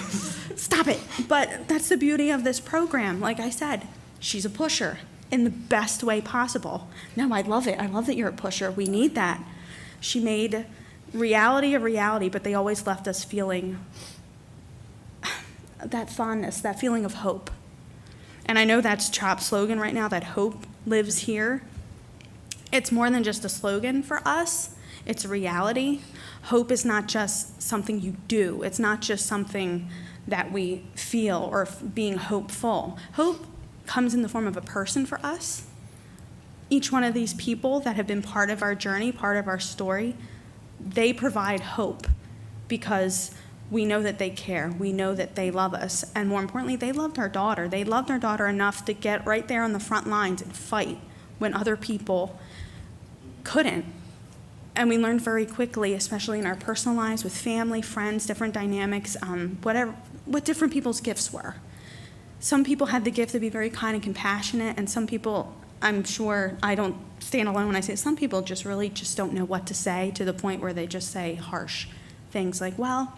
Stop it. But that's the beauty of this program. Like I said, she's a pusher in the best way possible. No, I love it. I love that you're a pusher. We need that. She made reality a reality, but they always left us feeling that fondness, that feeling of hope. And I know that's CHOP's slogan right now, that hope lives here. It's more than just a slogan for us. It's a reality. Hope is not just something you do. It's not just something that we feel or being hopeful. Hope comes in the form of a person for us. Each one of these people that have been part of our journey, part of our story, they provide hope because we know that they care. We know that they love us. And more importantly, they loved our daughter. They loved our daughter enough to get right there on the front lines and fight when other people couldn't. And we learned very quickly, especially in our personal lives with family, friends, different dynamics, what different people's gifts were. Some people had the gift to be very kind and compassionate, and some people, I'm sure I don't stand alone when I say it, some people just really just don't know what to say to the point where they just say harsh things like, well,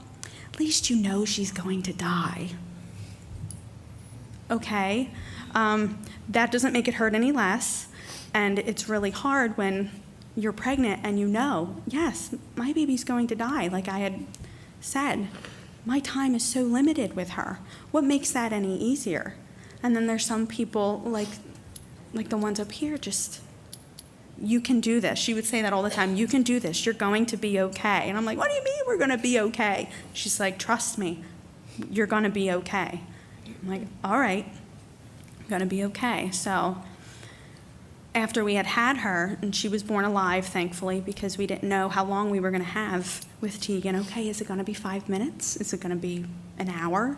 at least you know she's going to die. Okay, that doesn't make it hurt any less, and it's really hard when you're pregnant and you know, yes, my baby's going to die, like I had said. My time is so limited with her. What makes that any easier? And then there's some people like the ones up here, just, you can do this. She would say that all the time, you can do this, you're going to be okay. And I'm like, what do you mean we're gonna be okay? She's like, trust me, you're gonna be okay. I'm like, all right, I'm gonna be okay. So after we had her, and she was born alive, thankfully, because we didn't know how long we were gonna have with Tegan. Okay, is it gonna be 5 minutes? Is it gonna be an hour?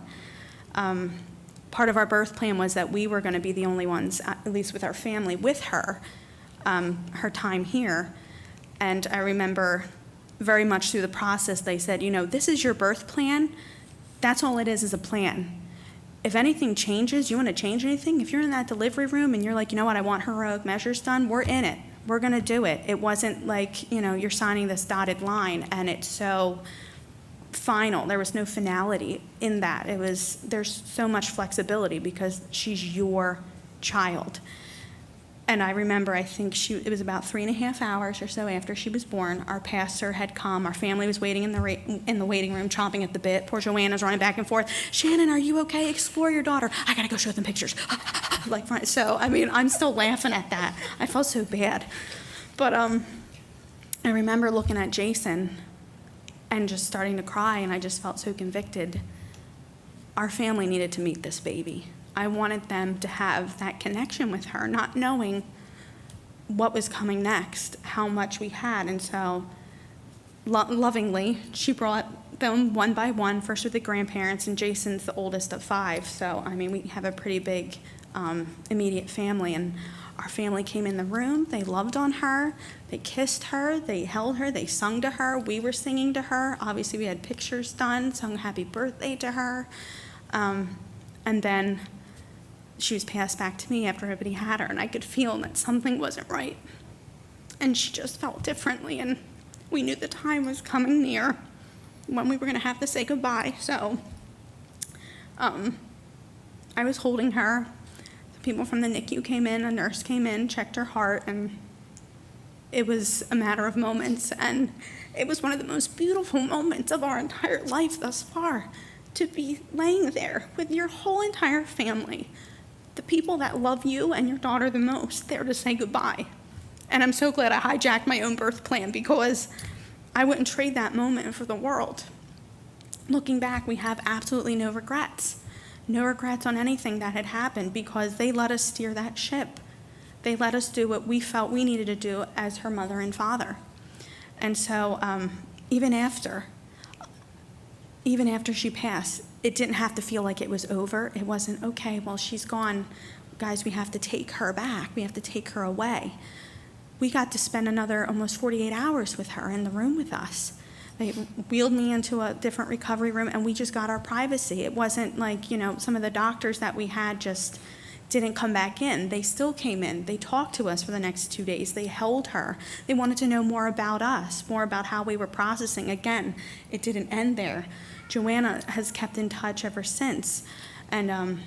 Part of our birth plan was that we were gonna be the only ones, at least with our family, with her, her time here. And I remember very much through the process, they said, you know, this is your birth plan. That's all it is a plan. If anything changes, you want to change anything, if you're in that delivery room and you're like, you know what, I want heroic measures done, we're in it. We're going to do it. It wasn't like, you know, you're signing this dotted line and it's so final. There was no finality in that. There's so much flexibility because she's your child. And I remember, I think it was about 3.5 hours or so after she was born, our pastor had come, our family was waiting in the waiting room, chomping at the bit. Poor Joanna's running back and forth. Shannon, are you okay? Explore your daughter. I gotta go show them pictures. So, I mean, I'm still laughing at that. I felt so bad. But I remember looking at Jason and just starting to cry, and I just felt so convicted. Our family needed to meet this baby. I wanted them to have that connection with her, not knowing what was coming next, how much we had. And so lovingly, she brought them one by one, first with the grandparents, and Jason's the oldest of 5. So, I mean, we have a pretty big immediate family. And our family came in the room. They loved on her. They kissed her. They held her. They sung to her. We were singing to her. Obviously, we had pictures done, sung happy birthday to her. And then she was passed back to me after everybody had her, and I could feel that something wasn't right. And she just felt differently, and we knew the time was coming near when we were going to have to say goodbye. So I was holding her. The people from the NICU came in, a nurse came in, checked her heart, and it was a matter of moments. And it was one of the most beautiful moments of our entire life thus far, to be laying there with your whole entire family, the people that love you and your daughter the most, there to say goodbye. And I'm so glad I hijacked my own birth plan, because I wouldn't trade that moment for the world. Looking back, we have absolutely no regrets. No regrets on anything that had happened, because they let us steer that ship. They let us do what we felt we needed to do as her mother and father. And so even after she passed, it didn't have to feel like it was over. It wasn't, okay, well, she's gone. Guys, we have to take her back. We have to take her away. We got to spend another almost 48 hours with her in the room with us. They wheeled me into a different recovery room, and we just got our privacy. It wasn't like, some of the doctors that we had just didn't come back in. They still came in. They talked to us for the next 2 days. They held her. They wanted to know more about us, more about how we were processing. Again, it didn't end there. Joanna has kept in touch ever since. And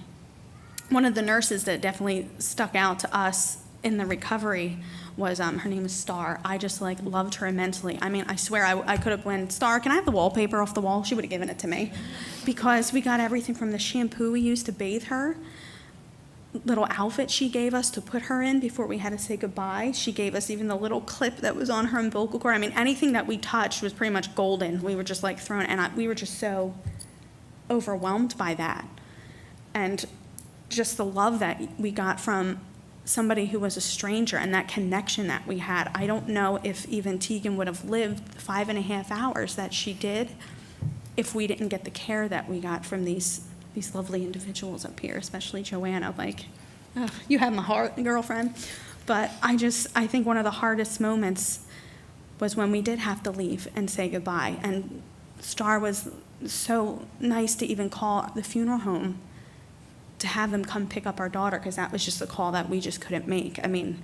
one of the nurses that definitely stuck out to us in the recovery was, her name is Star. I just loved her immensely. I mean, I swear I could have went, Star, can I have the wallpaper off the wall? She would have given it to me, because we got everything from the shampoo we used to bathe her, little outfit she gave us to put her in before we had to say goodbye. She gave us even the little clip that was on her umbilical cord. I mean, anything that we touched was pretty much golden. We were just thrown, and we were just so overwhelmed by that. And just the love that we got from somebody who was a stranger, and that connection that we had. I don't know if even Tegan would have lived the 5.5 hours that she did if we didn't get the care that we got from these lovely individuals up here, especially Joanna. You have my heart, girlfriend. But I think one of the hardest moments was when we did have to leave and say goodbye. And Star was so nice to even call the funeral home to have them come pick up our daughter, because that was just a call that we just couldn't make. I mean,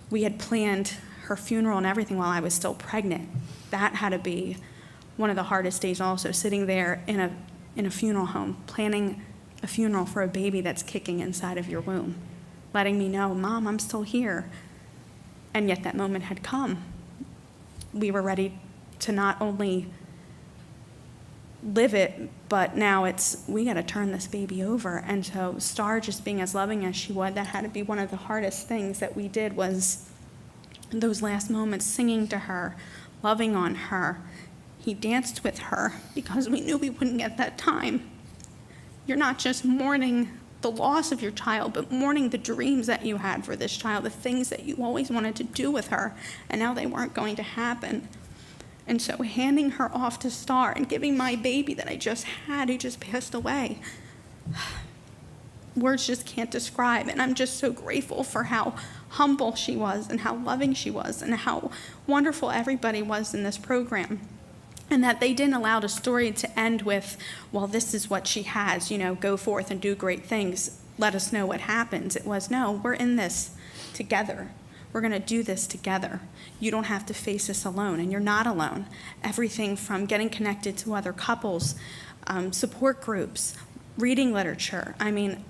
we had planned her funeral and everything while I was still pregnant. That had to be one of the hardest days also, sitting there in a funeral home, planning a funeral for a baby that's kicking inside of your womb, letting me know, Mom, I'm still here. And yet that moment had come. We were ready to not only live it, but now we got to turn this baby over. And so Star, just being as loving as she was, that had to be one of the hardest things that we did, was those last moments, singing to her, loving on her. He danced with her because we knew we wouldn't get that time. You're not just mourning the loss of your child, but mourning the dreams that you had for this child, the things that you always wanted to do with her, and now they weren't going to happen. And so handing her off to Star and giving my baby that I just had, who just passed away, words just can't describe. And I'm just so grateful for how humble she was and how loving she was and how wonderful everybody was in this program. And that they didn't allow the story to end with, well, this is what she has, go forth and do great things. Let us know what happens. It was, no, we're in this together. We're going to do this together. You don't have to face this alone, and you're not alone. Everything from getting connected to other couples, support groups, reading literature. I mean,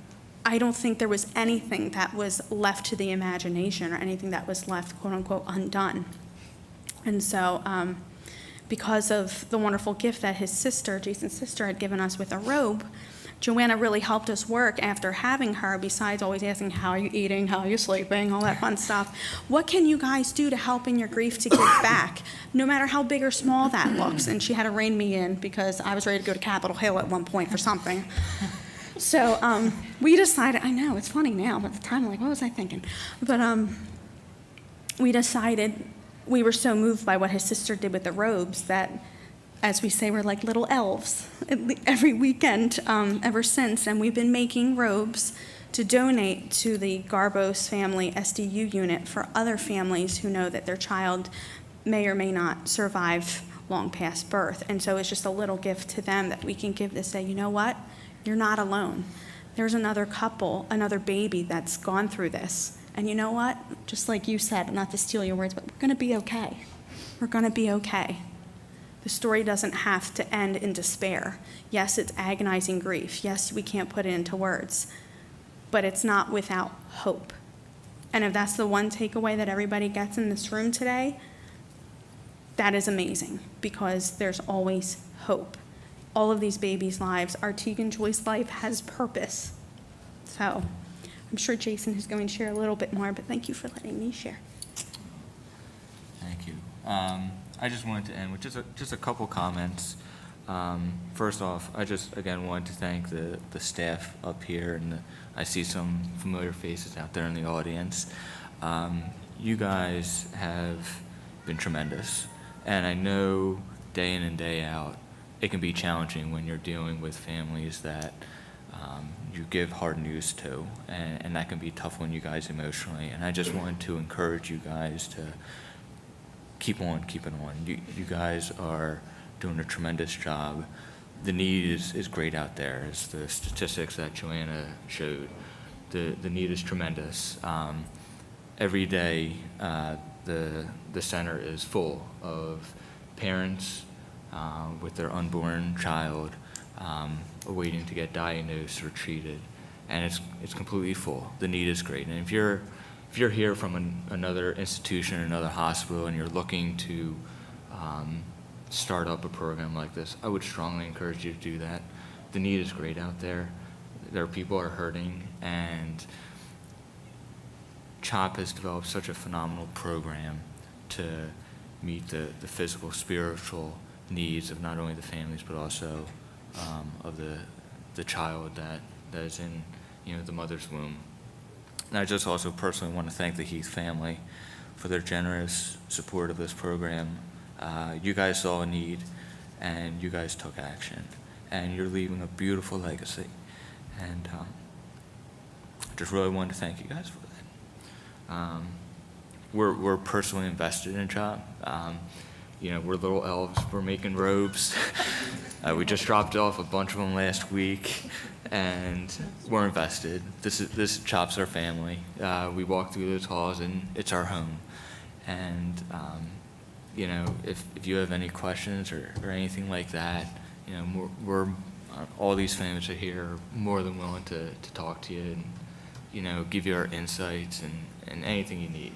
I don't think there was anything that was left to the imagination or anything that was left, quote unquote, undone. And so because of the wonderful gift that his sister, Jason's sister, had given us with a robe, Joanna really helped us work after having her, besides always asking, how are you eating, how are you sleeping, all that fun stuff. What can you guys do to help in your grief to give back, no matter how big or small that looks? And she had to rein me in because I was ready to go to Capitol Hill at one point for something. So we decided, I know, it's funny now, but at the time I'm like, what was I thinking? But we decided, we were so moved by what his sister did with the robes that, as we say, we're like little elves every weekend ever since. And we've been making robes to donate to the Garbos family SDU unit for other families who know that their child may or may not survive long past birth. And so it's just a little gift to them that we can give to say, you know what? You're not alone. There's another couple, another baby that's gone through this. And you know what? Just like you said, not to steal your words, but we're going to be okay. We're going to be okay. The story doesn't have to end in despair. Yes, it's agonizing grief. Yes, we can't put it into words, but it's not without hope. And if that's the one takeaway that everybody gets in this room today, that is amazing, because there's always hope. all of these babies' lives. Our Tegan Joyce life has purpose. So I'm sure Jason is going to share a little bit more, but thank you for letting me share. Thank you. I just wanted to end with just a couple comments. First off, I just, again, wanted to thank the staff up here, and I see some familiar faces out there in the audience. You guys have been tremendous, and I know day in and day out, it can be challenging when you're dealing with families that you give hard news to, and that can be tough on you guys emotionally. And I just wanted to encourage you guys to keep on keeping on. You guys are doing a tremendous job. The need is great out there, as the statistics that Joanna showed. The need is tremendous. Every day, the center is full of parents with their unborn child waiting to get diagnosed or treated, and it's completely full. The need is great, and if you're here from another institution, another hospital, and you're looking to start up a program like this, I would strongly encourage you to do that. The need is great out there. There are people are hurting, and CHOP has developed such a phenomenal program to meet the physical, spiritual needs of not only the families, but also of the child that is in, the mother's womb. And I just also personally want to thank the Heath family for their generous support of this program. You guys saw a need, and you guys took action, and you're leaving a beautiful legacy. And just really wanted to thank you guys for that. We're personally invested in CHOP. We're little elves. We're making robes. We just dropped off a bunch of them last week, and we're invested. This CHOP's our family. We walk through those halls, and it's our home. And if you have any questions or anything like that, we're all these families are here, more than willing to talk to you and give you our insights and anything you need.